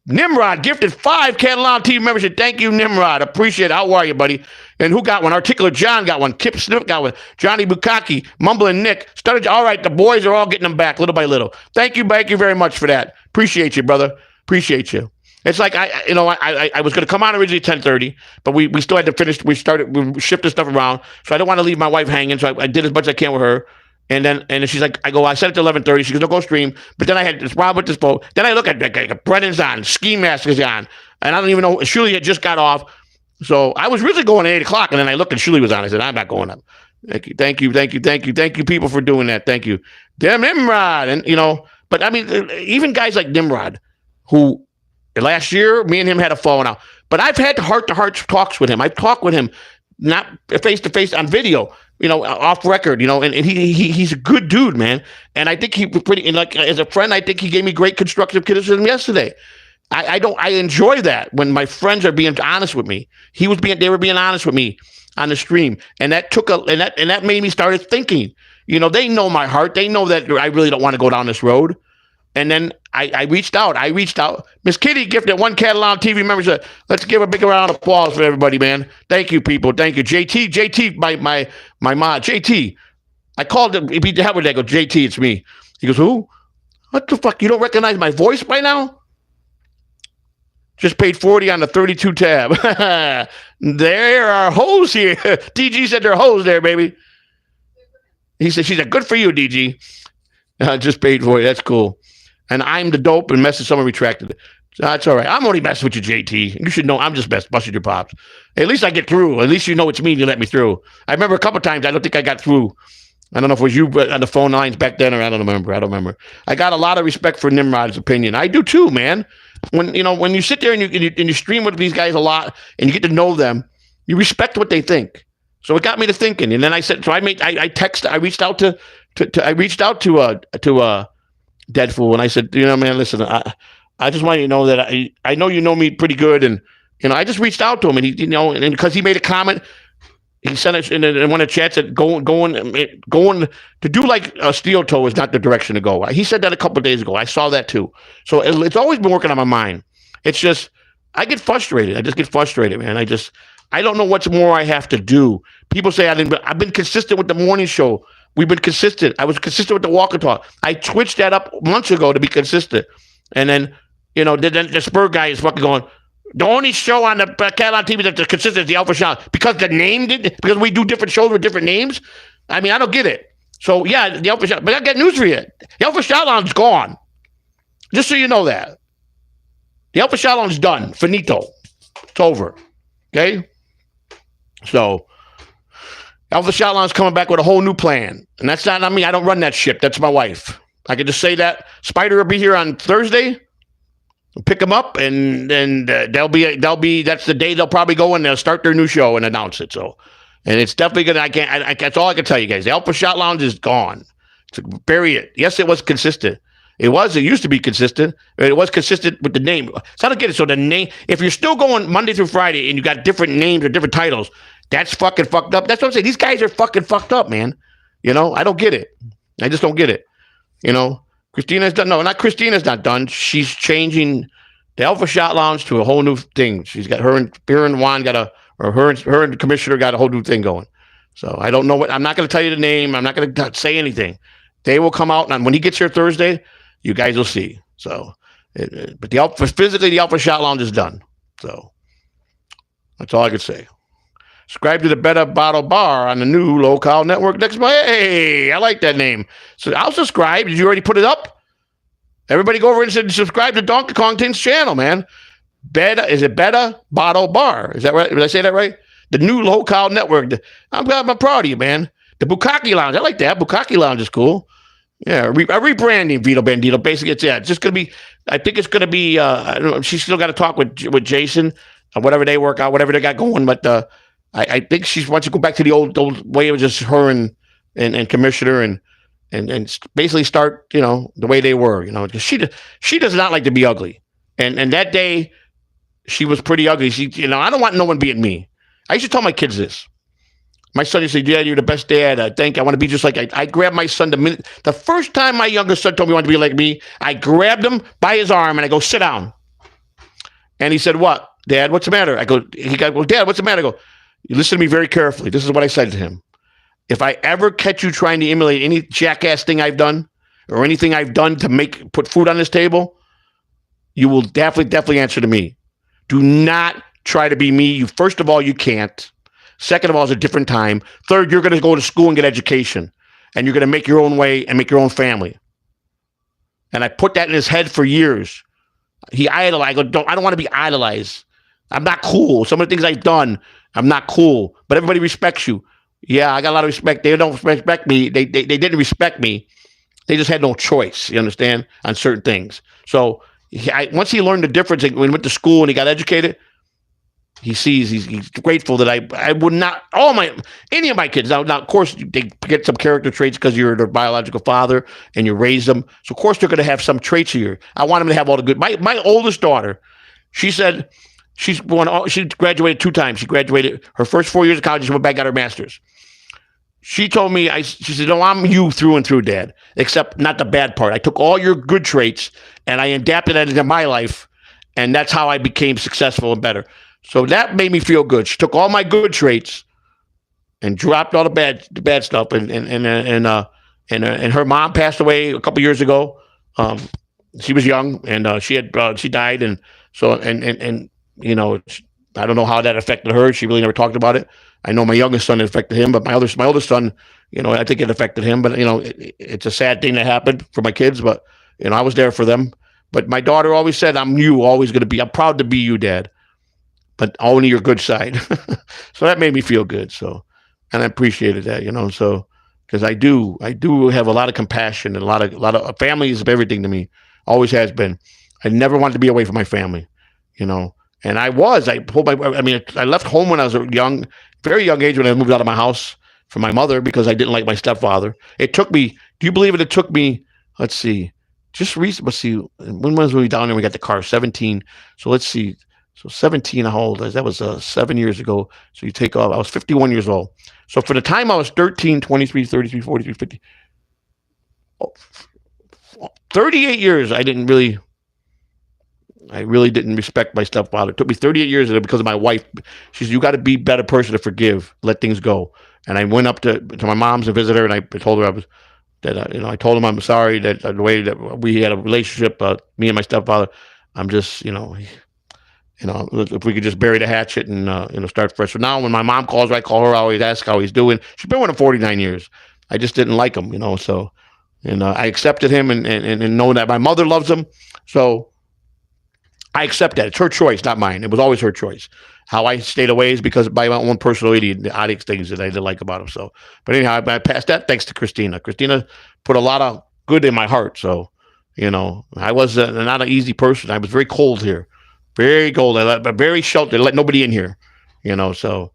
Nimrod gifted 5 CatalanoTV membership. Thank you, Nimrod. Appreciate it. How are you, buddy? And who got one? Articulate John got one. Kip Sniff got one. Johnny Bukaki, Mumbling Nick. Started. All right, the boys are all getting them back little by little. Thank you very much for that. Appreciate you, brother. Appreciate you. It's like I was going to come on originally at 10:30, but we still had to finish. We shifted stuff around, so I don't want to leave my wife hanging. So I did as much as I can with her. And then she's like, I said it to 11:30. She goes, don't go stream. But then I had this problem with this phone. Then I look at Brennan's on, Ski Mask is on, and I don't even know. Shuli had just got off, so I was really going at 8 o'clock. And then I looked and Shuli was on. I said, I'm not going up. Thank you, people for doing that. Thank you, damn Nimrod. And you know, but I mean, even guys like Nimrod, who last year me and him had a falling out. But I've had heart-to-heart talks with him. I've talked with him, not face-to-face on video. You know, off record, you know, and he's a good dude, man. And I think he pretty, and like as a friend, I think he gave me great constructive criticism yesterday. I enjoy that when my friends are being honest with me. They were being honest with me. on the stream, and that made me started thinking. You know, they know my heart. They know that I really don't want to go down this road. And then I reached out. Miss Kitty gifted 1 Catalano TV membership. Let's give a big round of applause for everybody, man. Thank you, people. Thank you. JT, my mom. JT. I called him. He beat the hell with that. I go, JT, it's me. He goes, who? What the fuck? You don't recognize my voice by now? Just paid 40 on the 32 tab. There are hoes here. DG said there are hoes there, baby. He said, she said, good for you, DG. Just paid 40. That's cool. And I'm the dope and message someone retracted it. That's all right. I'm only messing with you, JT. You should know I'm just busting your pops. At least I get through. At least you know it's me and you let me through. I remember a couple times I don't think I got through. I don't know if it was you on the phone lines back then or I don't remember. I got a lot of respect for Nimrod's opinion. I do too, man. When you sit there and you stream with these guys a lot and you get to know them, you respect what they think. So it got me to thinking. And then I said, so I reached out to Deadpool and I said, you know, man, listen, I just want you to know that I know you know me pretty good, and you know I just reached out to him, and he, you know, and because he made a comment, he sent it in one of the chats that going to do like a steel toe is not the direction to go. He said that a couple of days ago. I saw that too. So it's always been working on my mind. It's just I get frustrated. I just get frustrated, man. I don't know what's more I have to do. People say I've been consistent with the morning show. We've been consistent. I was consistent with the walk and talk. I twitched that up months ago to be consistent. And then, you know, then the Spur guy is fucking going, the only show on the Catalan TV that's consistent is the Alpha Shot. Because the name because we do different shows with different names? I mean, I don't get it. So, yeah, the Alpha Shot. But I got news for you. The Alpha Shot Lounge is gone. Just so you know that. The Alpha Shot Lounge is done. Finito. It's over. Okay? So, Alpha Shot Lounge is coming back with a whole new plan. And that's not on me. I don't run that ship. That's my wife. I can just say that. Spider will be here on Thursday. Pick them up, and they'll be. That's the day they'll probably go and they'll start their new show and announce it. So, and it's definitely gonna. That's all I can tell you guys. The Alpha Shot Lounge is gone. So bury it. Yes, it was consistent. It used to be consistent. It was consistent with the name. So I don't get it. So the name. If you're still going Monday through Friday and you got different names or different titles, that's fucking fucked up. That's what I'm saying. These guys are fucking fucked up, man. You know, I don't get it. I just don't get it. You know, Christina's done. No, not Christina's not done. She's changing the Alpha Shot Lounge to a whole new thing. She's got her and Juan her and the commissioner got a whole new thing going. So I don't know what. I'm not going to tell you the name. I'm not going to say anything. They will come out, and when he gets here Thursday, you guys will see. So, but the Alpha Shot Lounge is done. So that's all I could say. Subscribe to the Better Bottle Bar on the new local network next month. Hey, I like that name. So I'll subscribe. Did you already put it up? Everybody go over and subscribe to Donkey Kong Tin's channel, man. Better Bottle Bar? Is that right? Did I say that right? The new local network. I'm proud of you, man. The Bukkake Lounge. I like that. Bukkake Lounge is cool. Yeah, a rebranding Vito Bandito. Basically, it's just going to be, I think it's going to be, I don't know, she's still got to talk with Jason, whatever they work out, whatever they got going, but I think she wants to go back to the old way of just her and commissioner and basically start, you know, the way they were, you know, because she does not like to be ugly. And that day she was pretty ugly. She, you know, I don't want no one being me. I used to tell my kids this. My son used to say, Dad, you're the best dad. I want to be just like, I grabbed my son the first time my youngest son told me he wanted to be like me, I grabbed him by his arm and I go, sit down. And he said, what? Dad, what's the matter? He goes, well, Dad, what's the matter? I go, you listen to me very carefully. This is what I said to him. If I ever catch you trying to emulate any jackass thing I've done or anything I've done to put food on this table, you will definitely answer to me. Do not try to be me. First of all, you can't. Second of all, it's a different time. Third, you're going to go to school and get education, and you're going to make your own way and make your own family. And I put that in his head for years. He idolized. I don't want to be idolized. I'm not cool. Some of the things I've done, I'm not cool. But everybody respects you. Yeah, I got a lot of respect. They don't respect me. They didn't respect me. They just had no choice, you understand, on certain things. So once he learned the difference, when he went to school and he got educated, he sees he's grateful that I would not any of my kids now of course they get some character traits because you're their biological father and you raise them, so of course they're going to have some traits of yours. I want them to have all the good. My oldest daughter, she said She graduated 2 times. She graduated her first 4 years of college. She went back, got her master's. She told me, she said, no, I'm you through and through, Dad, except not the bad part. I took all your good traits and I adapted that into my life, and that's how I became successful and better. So that made me feel good. She took all my good traits and dropped all the bad stuff. And her mom passed away a couple years ago. She was young, and she died, and so and you know, I don't know how that affected her. She really never talked about it. I know my youngest son affected him, but my oldest son, you know, I think it affected him. But you know, it's a sad thing that happened for my kids. But you know, I was there for them. But my daughter always said, "I'm always going to be. I'm proud to be you, Dad, but only your good side." So that made me feel good. So, and I appreciated that, you know. So because I do have a lot of compassion, and a lot of family is everything to me. Always has been. I never wanted to be away from my family, you know. And I left home when I was young, very young age, when I moved out of my house from my mother because I didn't like my stepfather. It took me, do you believe it? It took me, let's see, just recently, let's see, when was we down there? We got the car, 17. So let's see. So 17, how old was that? Was 7 years ago. So you take off, I was 51 years old. So for the time I was 13, 23, 33, 43, 50, 38 years, I really didn't respect my stepfather. It took me 38 years because of my wife. She said, you got to be a better person to forgive, let things go. And I went up to my mom's and visited her, and I told her I told him I'm sorry that the way that we had a relationship, me and my stepfather, I'm just, if we could just bury the hatchet and, start fresh. So now when my mom calls her, I call her, I always ask how he's doing. She's been with him 49 years. I just didn't like him, so, and I accepted him and know that my mother loves him. So I accept that. It's her choice, not mine. It was always her choice. How I stayed away is because by my own personality, the odd things that I didn't like about him. So, but anyhow, I passed that thanks to Christina. Christina put a lot of good in my heart. So, I was not an easy person. I was very cold here, very cold. Very sheltered. I let nobody in here, So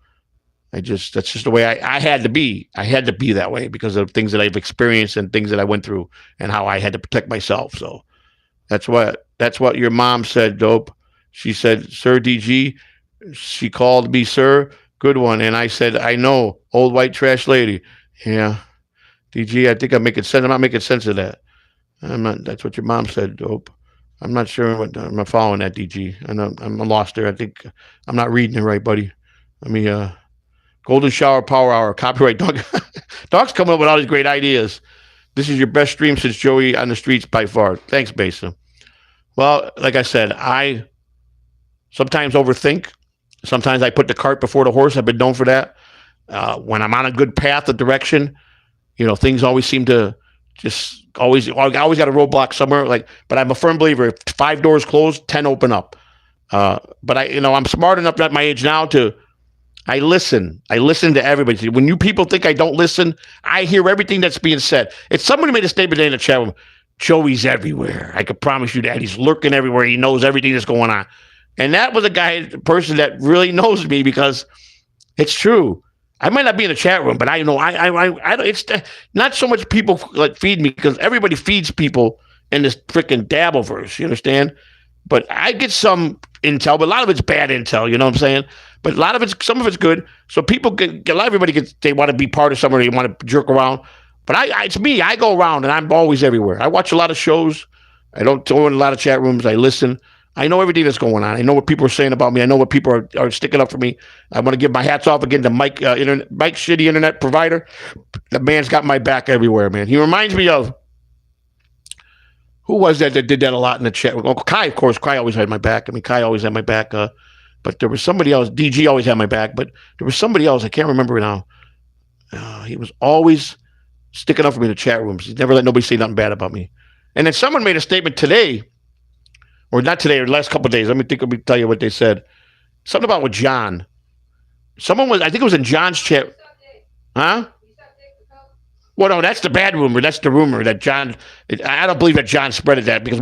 that's just the way I had to be. I had to be that way because of things that I've experienced and things that I went through and how I had to protect myself. So that's what your mom said, Dope. She said, Sir DG. She called me Sir. Good one. And I said, I know, old white trash lady. Yeah. DG, I think I'm making sense. I'm not making sense of that. I'm not. That's what your mom said, Dope. I'm not sure what I'm not following that, DG. I know I'm lost there. I think I'm not reading it right, buddy. Let me Golden Shower Power Hour, copyright Dog. Dog's coming up with all these great ideas. This is your best stream since Joey on the streets by far. Thanks, Basin. Well, like I said, I sometimes overthink. Sometimes I put the cart before the horse. I've been known for that. When I'm on a good path of direction, things always seem to I always got a roadblock somewhere. But I'm a firm believer. If 5 doors close, 10 open up. But I'm smart enough at my age now I listen. I listen to everybody. When you people think I don't listen, I hear everything that's being said. If somebody made a statement in the chat room, Joey's everywhere. I could promise you that. He's lurking everywhere. He knows everything that's going on. And that was a person that really knows me because it's true. I might not be in the chat room, but I know it's not so much people feed me because everybody feeds people in this freaking Dabbleverse. You understand? But I get some intel, but a lot of it's bad intel. You know what I'm saying? But some of it's good. So people they want to be part of somewhere. They want to jerk around. But it's me. I go around and I'm always everywhere. I watch a lot of shows. I don't go in a lot of chat rooms. I listen. I know everything that's going on. I know what people are saying about me. I know what people are sticking up for me. I want to give my hats off again to Mike, shitty internet provider. The man's got my back everywhere, man. He reminds me of, who was that did that a lot in the chat? Well, Kai, of course. Kai always had my back. Kai always had my back. But there was somebody else. DG always had my back. But there was somebody else. I can't remember now. He was always sticking up for me in the chat rooms. He never let nobody say nothing bad about me. And then someone made a statement today, or not today, or the last couple of days. Let me tell you what they said. Something about with John. I think it was in John's chat. Huh? Well, no, that's the bad rumor. That's the rumor that John. I don't believe that John spreaded that because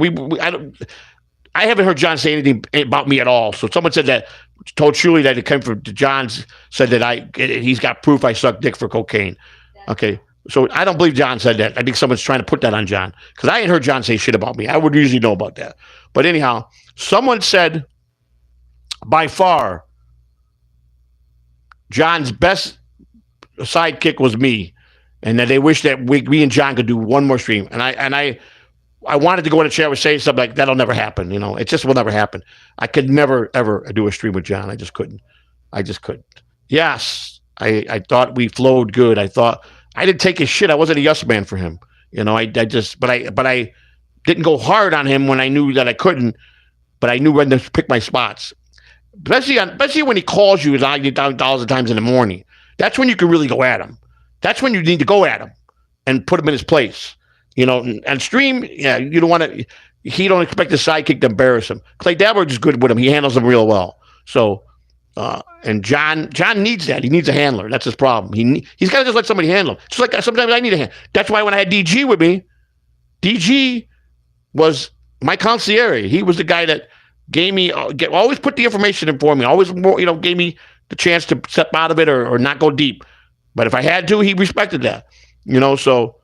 I haven't heard John say anything about me at all. So someone told Shuli that it came from John's, said that he's got proof I sucked dick for cocaine. Okay. So I don't believe John said that. I think someone's trying to put that on John because I ain't heard John say shit about me. I would usually know about that. But anyhow, someone said by far, John's best sidekick was me, and that they wish that me and John could do one more stream. And I wanted to go in the chat and say something like that'll never happen. You know, it just will never happen. I could never ever do a stream with John. I just couldn't. I just couldn't. Yes, I thought we flowed good. I thought I didn't take his shit. I wasn't a yes man for him. You know, I just but I didn't go hard on him when I knew that I couldn't. But I knew when to pick my spots. Especially when he calls you $90,000 times in the morning. That's when you can really go at him. That's when you need to go at him and put him in his place. You know, and stream, yeah, you don't want to. He don't expect the sidekick to embarrass him. Clay Dabbleverse is good with him. He handles him real well. So, and John needs that. He needs a handler. That's his problem. He's got to just let somebody handle him. Just like sometimes I need a hand. That's why when I had DG with me, DG was my concierge. He was the guy that gave me always put the information in for me. Always, gave me the chance to step out of it or not go deep. But if I had to, he respected that. So.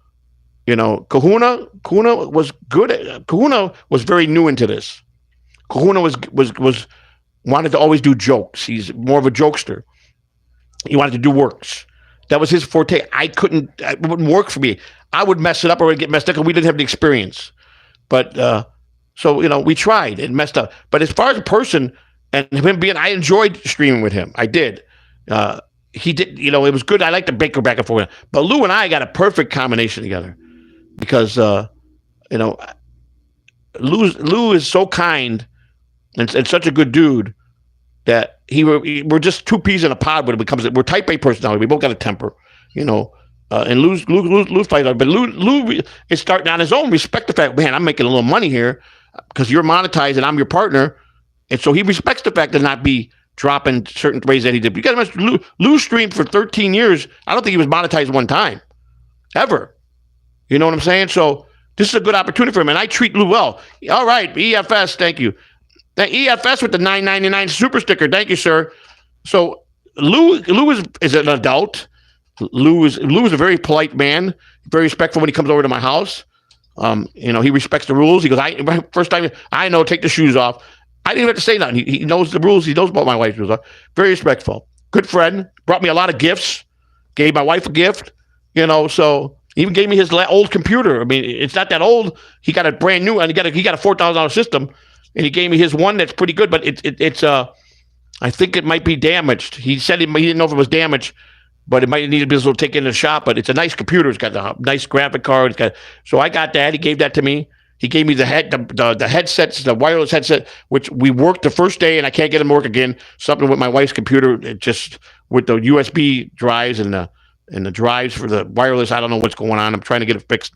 Kahuna was good. Kahuna was very new into this. Kahuna was wanted to always do jokes. He's more of a jokester. He wanted to do works. That was his forte. It wouldn't work for me. I would mess it up or I'd get messed up because we didn't have the experience. But so we tried. It messed up. But as far as a person and him being, I enjoyed streaming with him. I did. He did. It was good. I like to bicker back and forth. But Lou and I got a perfect combination together. Because Lou is so kind and such a good dude that we're just two peas in a pod when it becomes. We're type A personality. We both got a temper, and Lou's fight, but Lou is starting on his own. Respect the fact, man, I'm making a little money here because you're monetized and I'm your partner, and so he respects the fact to not be dropping certain ways that he did. You got to remember, Lou streamed for 13 years. I don't think he was monetized one time, ever. You know what I'm saying? So this is a good opportunity for him, and I treat Lou well. All right, EFS, thank you. That EFS with the $9.99 super sticker, thank you, sir. So Lou is an adult. Lou is a very polite man, very respectful when he comes over to my house. He respects the rules. He goes, first time I know, take the shoes off. I didn't even have to say nothing. He knows the rules. He knows about my wife's rules. Very respectful. Good friend. Brought me a lot of gifts. Gave my wife a gift. So. He even gave me his old computer. I mean, it's not that old. He got a brand new, and he got a $4,000 system, and he gave me his one that's pretty good. But it's I think it might be damaged. He said he didn't know if it was damaged, but it might need to be able to take it in the shop. But it's a nice computer. It's got a nice graphic card. So I got that. He gave that to me. He gave me the headsets, the wireless headset, which we worked the first day, and I can't get them to work again. Something with my wife's computer, just with the USB drives and the drives for the wireless. I don't know what's going on. I'm trying to get it fixed.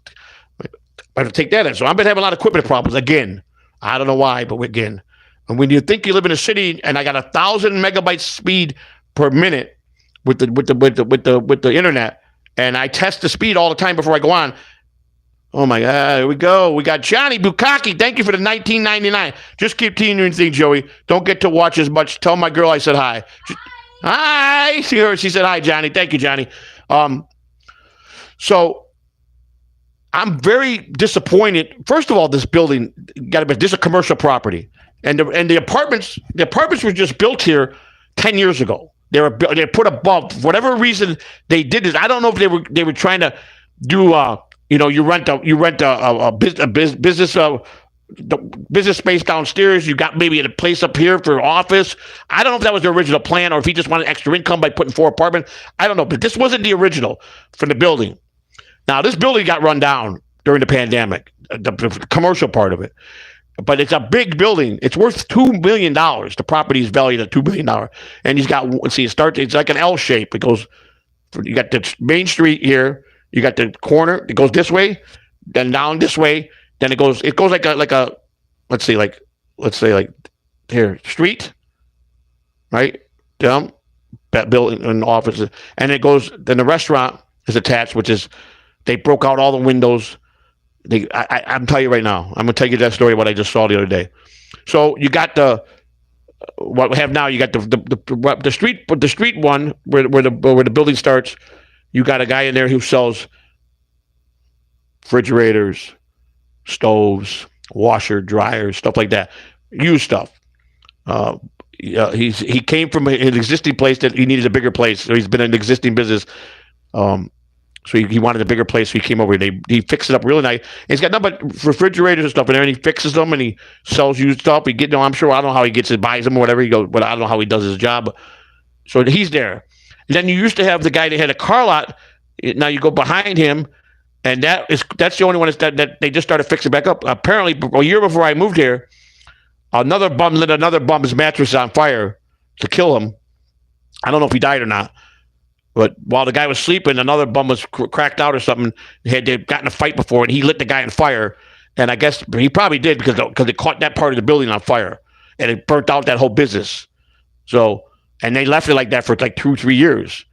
I have to take that in. So I've been having a lot of equipment problems again. I don't know why, but again. And when you think you live in a city and I got 1,000 megabytes speed per minute with the internet, and I test the speed all the time before I go on. Oh my God, here we go. We got Johnny Bukaki. Thank you for the $19.99. Just keep teasing your thing, Joey. Don't get to watch as much. Tell my girl I said hi. Hi. She said hi, Johnny. Thank you, Johnny. So I'm very disappointed. First of all, this building this is a commercial property, and the apartments were just built here 10 years ago. They're put above. For whatever reason they did this. I don't know if they were trying to do you rent a business the business space downstairs. You got maybe a place up here for office. I don't know if that was the original plan or if he just wanted extra income by putting 4 apartments. I don't know, but this wasn't the original for the building. Now, this building got run down during the pandemic, the commercial part of it. But it's a big building. It's worth $2 billion. The property is valued at $2 billion. And it's like an L shape. It goes, you got the main street here. You got the corner. It goes this way, then down this way. Then it goes like a let's say like here, street, right? Down, building and offices. And it goes, then the restaurant is attached, which is, they broke out all the windows. I'm telling you right now, I'm going to tell you that story, what I just saw the other day. So you got what we have now, you got the street one where the building starts. You got a guy in there who sells refrigerators, stoves, washer, dryers, stuff like that, used stuff. he came from an existing place that he needed a bigger place. So he's been in an existing business. So he wanted a bigger place, so he came over. He fixed it up really nice. And he's got nothing but refrigerators and stuff in there, and he fixes them and he sells used stuff. I'm sure, I don't know how he gets it, buys them or whatever. He goes, but I don't know how he does his job. So he's there. And then you used to have the guy that had a car lot. Now you go behind him, and that's the only one that they just started fixing back up. Apparently, a year before I moved here, another bum lit another bum's mattress on fire to kill him. I don't know if he died or not. But while the guy was sleeping, another bum was cracked out or something. They'd gotten a fight before, and he lit the guy on fire. And I guess he probably did because it caught that part of the building on fire, and it burnt out that whole business. So, and they left it like that for like 2-3 years.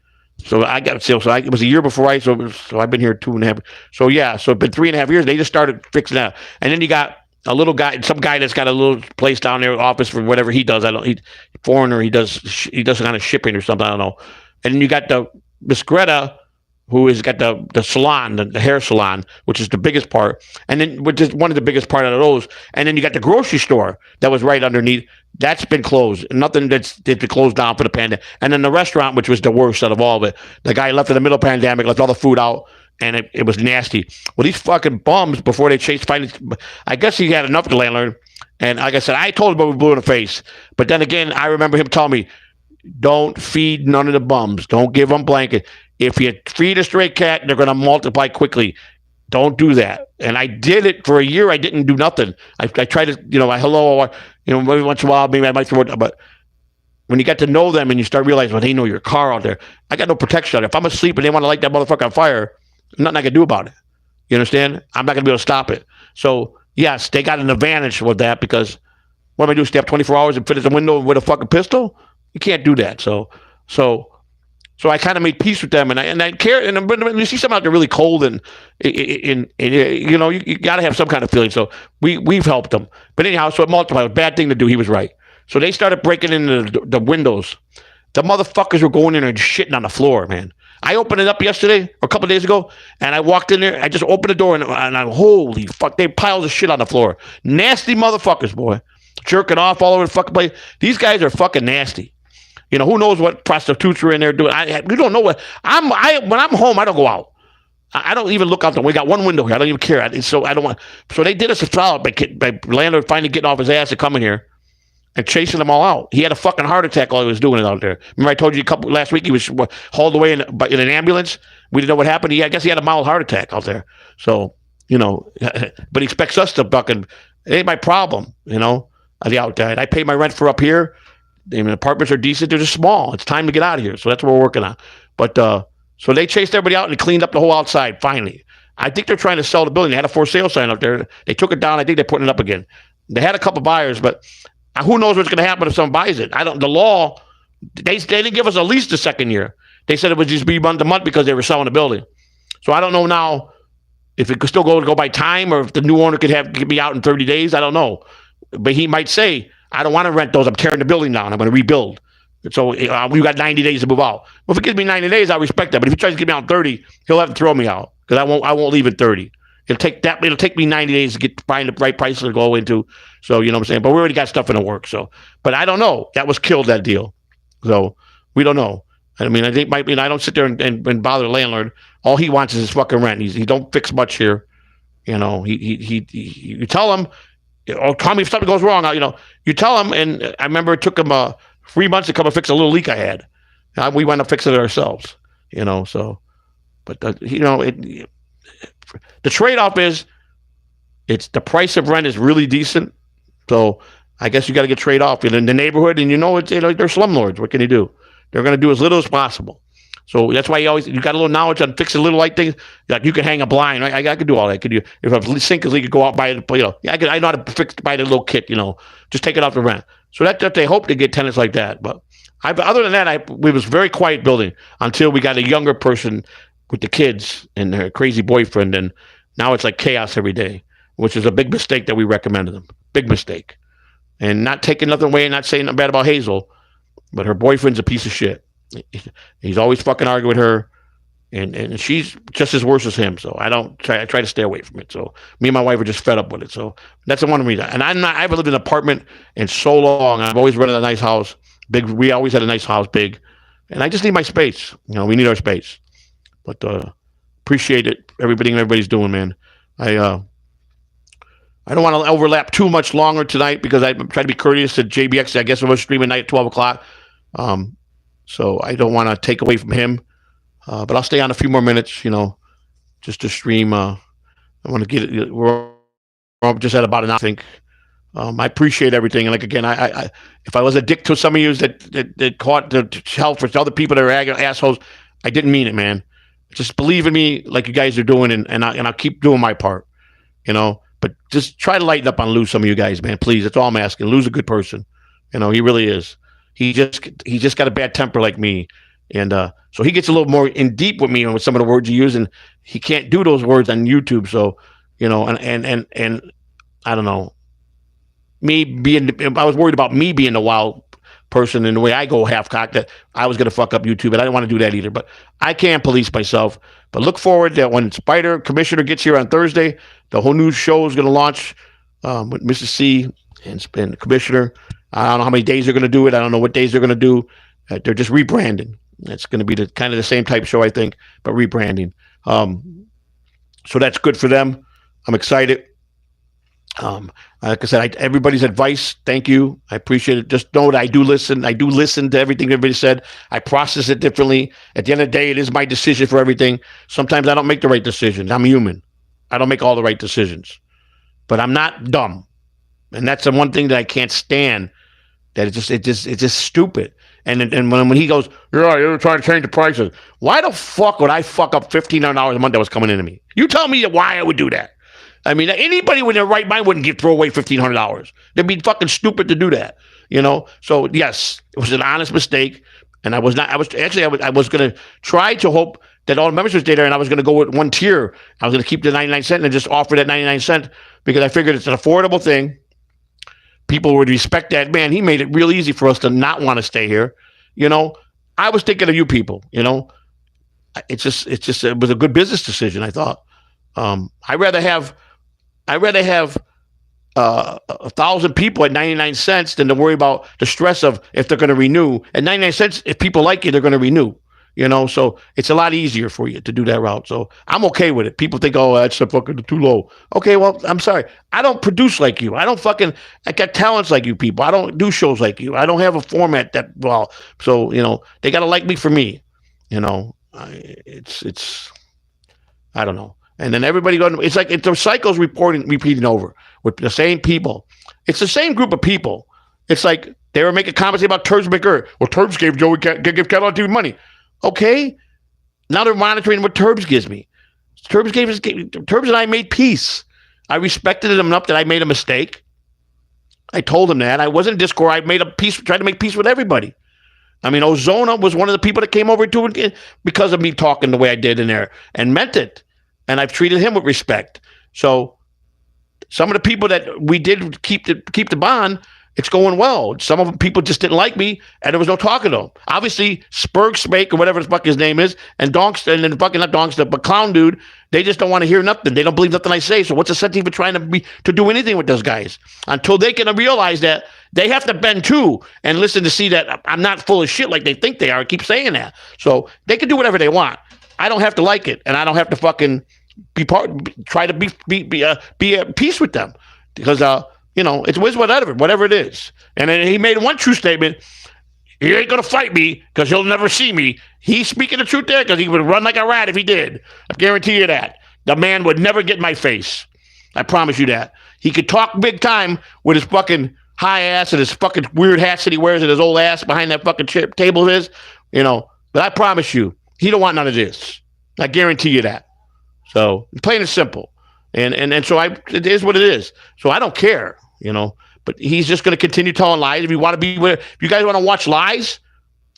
So it was a year before so I've been here 2.5. So yeah, so it's been 3.5 years. They just started fixing that, and then you got a little guy, some guy that's got a little place down there, office for whatever he does. He's foreigner. He does kind of shipping or something. I don't know. And then you got the Miss Greta, who has got the salon, the hair salon, which is the biggest part, and then which is one of the biggest part out of those. And then you got the grocery store that was right underneath. That's been closed. Nothing that's been closed down for the pandemic. And then the restaurant, which was the worst out of all of it. The guy left in the middle of the pandemic, left all the food out, and it was nasty. Well, these fucking bums, before they chased finance, I guess he had enough, the landlord. And like I said, I told him about blue in the face. But then again, I remember him telling me, don't feed none of the bums. Don't give them blanket. If you feed a stray cat, they're going to multiply quickly. Don't do that. And I did it for a year. I didn't do nothing. I tried to, hello, maybe once in a while, maybe I might throw it, but when you get to know them and you start realizing, well, they know your car out there. I got no protection on it. If I'm asleep and they want to light that motherfucker on fire, nothing I can do about it. You understand? I'm not going to be able to stop it. So, yes, they got an advantage with that because what am I do? Stay up 24 hours and fit at the window with a fucking pistol? You can't do that. So I kind of made peace with them, and I care. And when you see something out there really cold, and you got to have some kind of feeling. So we've helped them. But anyhow, so it multiplied. Bad thing to do. He was right. So they started breaking into the windows. The motherfuckers were going in there and shitting on the floor, man. I opened it up yesterday or a couple of days ago, and I walked in there. I just opened the door, and I'm holy fuck! They piles of shit on the floor. Nasty motherfuckers, boy, jerking off all over the fucking place. These guys are fucking nasty. Who knows what prostitutes are in there doing? We don't know what. When I'm home, I don't go out. I don't even look out there. We got one window here. I don't even care. So I don't want. So they did us a solid by landlord finally getting off his ass and coming here and chasing them all out. He had a fucking heart attack while he was doing it out there. Remember I told you last week he was hauled away in an ambulance. We didn't know what happened. I guess he had a mild heart attack out there. So but he expects us to fucking. It ain't my problem. The outside. I pay my rent for up here. Apartments are decent. They're just small. It's time to get out of here. So that's what we're working on. But so they chased everybody out and cleaned up the whole outside finally. I think they're trying to sell the building. They had a for sale sign up there. They took it down. I think they're putting it up again. They had a couple buyers, but who knows what's going to happen if someone buys it? The law, they didn't give us a lease the second year. They said it would just be month to month because they were selling the building. So I don't know now if it could still go by time or if the new owner could be out in 30 days. I don't know. But he might say, I don't want to rent those. I'm tearing the building down. I'm going to rebuild. So we got 90 days to move out. Well, if it gives me 90 days, I'll respect that. But if he tries to get me out in 30, he'll have to throw me out because I won't leave in 30. It'll take me 90 days to find the right price to go into. So you know what I'm saying. But we already got stuff in the works. So, but I don't know. That was killed, that deal. So we don't know. I mean, I think I don't sit there and bother the landlord. All he wants is his fucking rent. He don't fix much here. You tell him. Tell me if something goes wrong. You tell him, and I remember it took him 3 months to come and fix a little leak I had. We wound up fixing it ourselves. So, but the trade-off is, it's the price of rent is really decent. So I guess you got to get trade-off in the neighborhood, and they're slumlords. What can you do? They're going to do as little as possible. So that's why you got a little knowledge on fixing little light things. Like you can hang a blind, right? I could do all that. If a sink is leaking, go out buy it. I know how to buy the little kit. Just take it off the rent. So that they hope to get tenants like that. But other than that, we was very quiet building until we got a younger person with the kids and her crazy boyfriend, and now it's like chaos every day, which is a big mistake that we recommended them. Big mistake, and not taking nothing away and not saying nothing bad about Hazel, but her boyfriend's a piece of shit. He's always fucking arguing with her. and she's just as worse as him. So I try to stay away from it. So me and my wife are just fed up with it. So that's the one reason. And I haven't lived in an apartment in so long. I've always rented a nice house. Big. We always had a nice house, big. And I just need my space. We need our space. But appreciate it. Everybody's doing, man. I don't want to overlap too much longer tonight because I try to be courteous to JBX. I guess I was streaming night at 12 o'clock. So I don't want to take away from him. But I'll stay on a few more minutes, just to stream. I want to get it. We're just at about an hour, I think. I appreciate everything. And like, again, I if I was a dick to some of you that caught the hell for other people that are assholes, I didn't mean it, man. Just believe in me like you guys are doing, and I'll keep doing my part, But just try to lighten up on Lou, some of you guys, man. Please, that's all I'm asking. Lou's a good person. He really is. He just got a bad temper like me. And so he gets a little more in deep with me and with some of the words he uses, and he can't do those words on YouTube. So, and I don't know. I was worried about me being the wild person and the way I go half-cocked that I was going to fuck up YouTube, and I didn't want to do that either. But I can't police myself. But look forward that when Spider Commissioner gets here on Thursday, the whole new show is going to launch with Mrs. C and the Commissioner. I don't know how many days they're going to do it. I don't know what days they're going to do. They're just rebranding. It's going to be the kind of the same type show, I think, but rebranding. So that's good for them. I'm excited. Like I said, everybody's advice, thank you. I appreciate it. Just know that I do listen. I do listen to everything everybody said. I process it differently. At the end of the day, it is my decision for everything. Sometimes I don't make the right decisions. I'm human. I don't make all the right decisions. But I'm not dumb. And that's the one thing that I can't stand. That it's just stupid. And when he goes, yeah, you're trying to change the prices. Why the fuck would I fuck up $1,500 a month that was coming into me? You tell me why I would do that. I mean, anybody with their right mind wouldn't throw away $1,500. They'd be fucking stupid to do that, So yes, it was an honest mistake, and I was going to try to hope that all the members would stay there, and I was going to go with one tier. I was going to keep the 99 cent and just offer that 99 cent because I figured it's an affordable thing. People would respect that. Man, he made it real easy for us to not want to stay here. I was thinking of you people. It was a good business decision, I thought. I'd rather have 1,000 people at 99 cents than to worry about the stress of if they're going to renew. At 99 cents, if people like you, they're going to renew. So it's a lot easier for you to do that route. So I'm okay with it. People think, oh, that's fucking too low. Okay, well, I'm sorry. I don't produce like you. I got talents like you people. I don't do shows like you. I don't have a format that well. So they got to like me for me. It's I don't know. And then everybody going. It's like the cycle's repeating over with the same people. It's the same group of people. It's like they were making comments about Turbs McGurk. Well, Turbs gave Joey give CatalanoTV money. Okay, now they're monitoring what Turbs gives me. Turbs and I made peace. I respected him enough that I made a mistake. I told him that. I wasn't in Discord. I made a peace, tried to make peace with everybody. I mean, Ozona was one of the people that came over to it because of me talking the way I did in there and meant it. And I've treated him with respect. So some of the people that we did keep the bond, it's going well. Some of the people just didn't like me, and there was no talking to them. Obviously, Spurg Smake or whatever the fuck his name is, and Donkster, and then fucking not Donkster, but Clown Dude, they just don't want to hear nothing. They don't believe nothing I say. So what's the sense even trying to do anything with those guys until they can realize that they have to bend too and listen to see that I'm not full of shit like they think they are. I keep saying that. So they can do whatever they want. I don't have to like it, and I don't have to fucking try to be at peace with them because it's whatever it is. And then he made one true statement. He ain't gonna fight me because he'll never see me. He's speaking the truth there because he would run like a rat if he did. I guarantee you that. The man would never get in my face. I promise you that. He could talk big time with his fucking high ass and his fucking weird hats that he wears and his old ass behind that fucking table of his, But I promise you, he don't want none of this. I guarantee you that. So plain and simple. And so it is what it is. So I don't care, But he's just going to continue telling lies. If you guys want to watch lies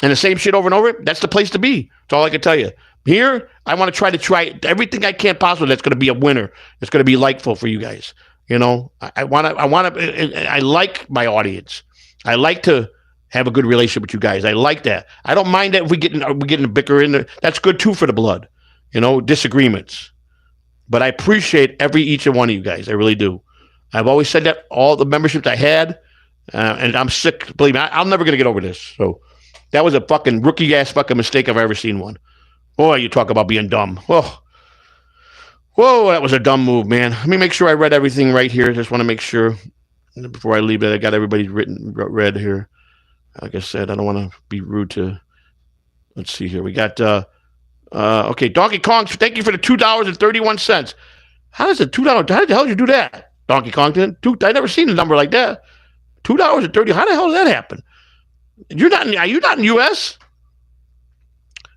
and the same shit over and over, that's the place to be. That's all I can tell you. Here, I want to try everything I can possibly. That's going to be a winner. It's going to be likeful for you guys. I like my audience. I like to have a good relationship with you guys. I like that. I don't mind that if we get in a bicker in there. That's good too for the blood. disagreements. But I appreciate each and one of you guys. I really do. I've always said that all the memberships I had, and I'm sick. Believe me, I'm never going to get over this. So that was a fucking rookie-ass fucking mistake if I've ever seen one. Boy, you talk about being dumb. Whoa, that was a dumb move, man. Let me make sure I read everything right here. Just want to make sure before I leave that I got everybody read here. Like I said, I don't want to be rude to. Let's see here. We got okay, Donkey Kong. Thank you for the $2.31. How does the $2? How the hell did you do that, Donkey Kong? I never seen a number like that. $2.30. How the hell did that happen? Are you not in U.S.?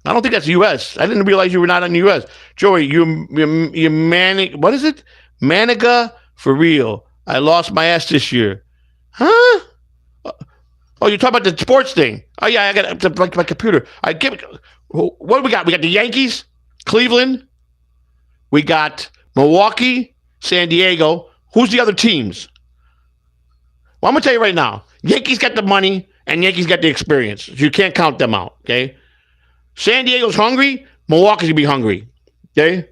I don't think that's U.S. I didn't realize you were not in the U.S. Joey, you what is it? Maniga for real. I lost my ass this year. Huh? Oh, you're talking about the sports thing. Oh, yeah, I got my computer. What do we got? We got the Yankees, Cleveland. We got Milwaukee, San Diego. Who's the other teams? Well, I'm going to tell you right now. Yankees got the money, and Yankees got the experience. You can't count them out, okay? San Diego's hungry. Milwaukee's going to be hungry, okay?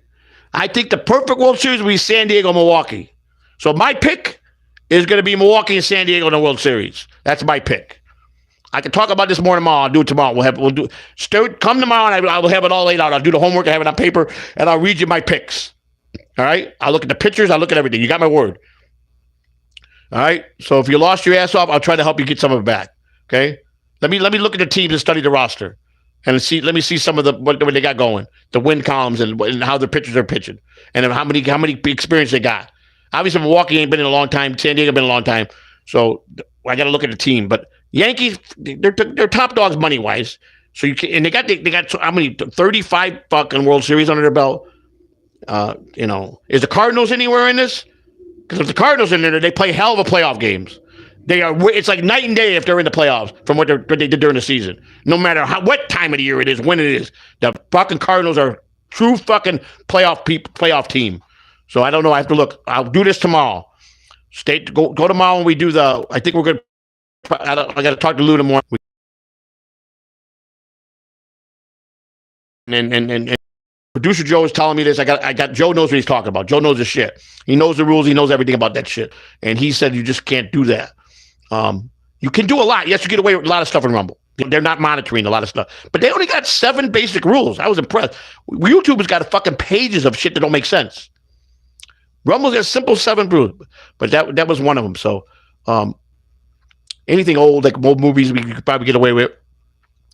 I think the perfect World Series will be San Diego, Milwaukee. So my pick is going to be Milwaukee and San Diego in the World Series. That's my pick. I can talk about this more tomorrow. I'll do it tomorrow. Come tomorrow and I will have it all laid out. I'll do the homework. I have it on paper and I'll read you my picks. All right. I'll look at the pictures. I'll look at everything. You got my word. All right. So if you lost your ass off, I'll try to help you get some of it back. Okay. Let me look at the teams and study the roster and let me see some of what they got going, the win columns and how the pitchers are pitching and how many experience they got. Obviously, Milwaukee ain't been in a long time. San Diego been in a long time. So I got to look at the team, but Yankees, they're top dogs money wise. So they got how many 35 fucking World Series under their belt. Is the Cardinals anywhere in this? Because if the Cardinals in there, they play hell of a playoff games. It's like night and day if they're in the playoffs from what they did during the season. No matter what time of the year it is, when it is, the fucking Cardinals are true fucking playoff team. So I don't know. I have to look. I'll do this tomorrow. Go tomorrow when we do I think we're going to. I got to talk to Lou tomorrow. And producer Joe is telling me this. I got Joe knows what he's talking about. Joe knows the shit. He knows the rules. He knows everything about that shit. And he said you just can't do that. You can do a lot. Yes, you get away with a lot of stuff in Rumble. They're not monitoring a lot of stuff. But they only got 7 basic rules. I was impressed. YouTube's got fucking pages of shit that don't make sense. Rumble's got simple 7 rules. But that was one of them. So anything old, like old movies, we could probably get away with.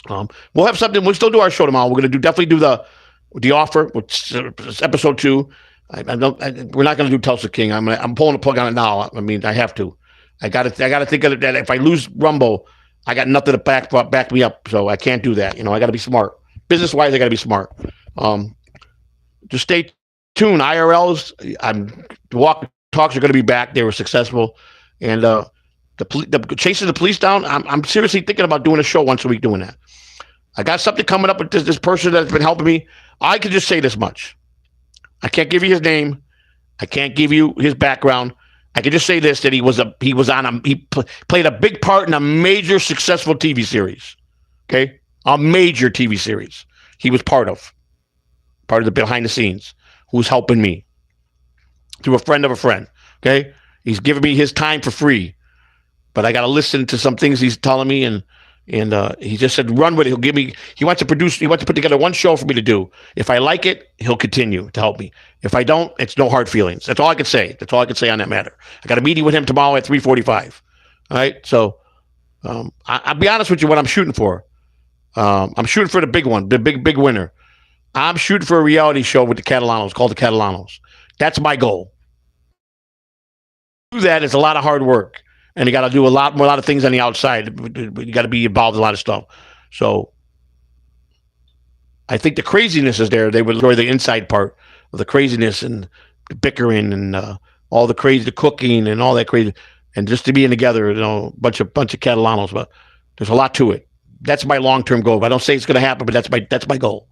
We'll have something. We'll still do our show tomorrow. We're going to definitely do the offer, which is episode 2. We're not going to do Tulsa King. I'm pulling the plug on it now. I mean, I have to. I got to think of it that if I lose Rumble, I got nothing to back me up. So I can't do that. I got to be smart. Business wise, I got to be smart. Just stay tuned. IRLs. The walk talks are going to be back. They were successful, and the chasing the police down. I'm seriously thinking about doing a show once a week doing that. I got something coming up with this person that's been helping me. I can just say this much. I can't give you his name. I can't give you his background. I can just say this, that he played a big part in a major successful TV series. Okay? A major TV series. He was part of the behind the scenes, who's helping me through a friend of a friend. Okay? He's giving me his time for free. But I got to listen to some things he's telling me, and he just said, run with it. He wants to put together one show for me to do. If I like it, he'll continue to help me. If I don't, it's no hard feelings. That's all I can say. That's all I can say on that matter. I got a meeting with him tomorrow at 3:45. All right. So I'll be honest with you, what I'm shooting for. I'm shooting for the big one, the big winner. I'm shooting for a reality show with the Catalanos called the Catalanos. That's my goal. To do that, it's a lot of hard work. And you got to do a lot of things on the outside. You got to be involved in a lot of stuff. So I think the craziness is there. They would enjoy the inside part of the craziness and the bickering and all the crazy, the cooking and all that crazy, and just to be in together, bunch of Catalanos. But there's a lot to it. That's my long-term goal. I don't say it's going to happen, but that's my goal.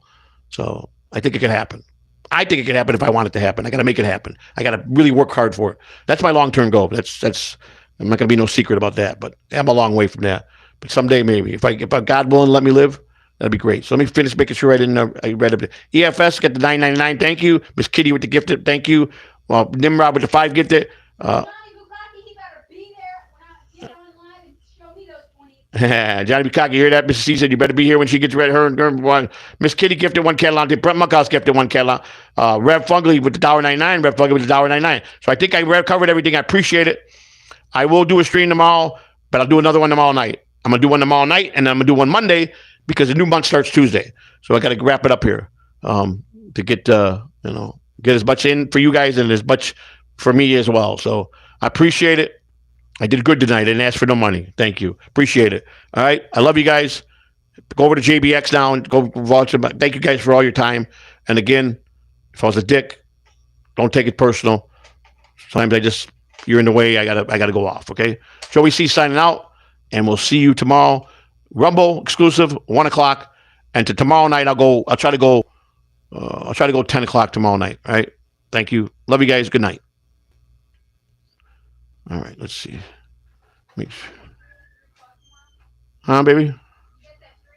So I think it can happen. I think it can happen if I want it to happen. I got to make it happen. I got to really work hard for it. That's my long-term goal. That's. I'm not going to be no secret about that, but I'm a long way from that. But someday, maybe, if God willing, let me live, That'd be great. So let me finish making sure I read it. EFS got the 9.99. Thank you. Miss Kitty with the gifted. Thank you. Well, Nimrod with the 5 gifted. Johnny Bukaki, you hear that? Mrs. C said you better be here when she gets ready. Her and one. Miss Kitty gifted 1 Catalan. Brent Monkhouse gifted 1 Catalan. Rev Fungly with the $1.99. Rev Fungly with the $1.99. So I think I covered everything. I appreciate it. I will do a stream tomorrow, but I'll do another one tomorrow night. I'm gonna do one tomorrow night, and then I'm gonna do one Monday because the new month starts Tuesday. So I got to wrap it up here to get get as much in for you guys and as much for me as well. So I appreciate it. I did good tonight. I didn't ask for no money. Thank you. Appreciate it. All right. I love you guys. Go over to JBX now and go watch them. Thank you guys for all your time. And again, if I was a dick, don't take it personal. Sometimes you're in the way. I gotta go off. Okay. Joey.C signing out, and we'll see you tomorrow. Rumble exclusive, 1 o'clock. And to tomorrow night, I'll try to go 10 o'clock tomorrow night. All right. Thank you. Love you guys. Good night. All right, let's see. Make sure. Huh, baby?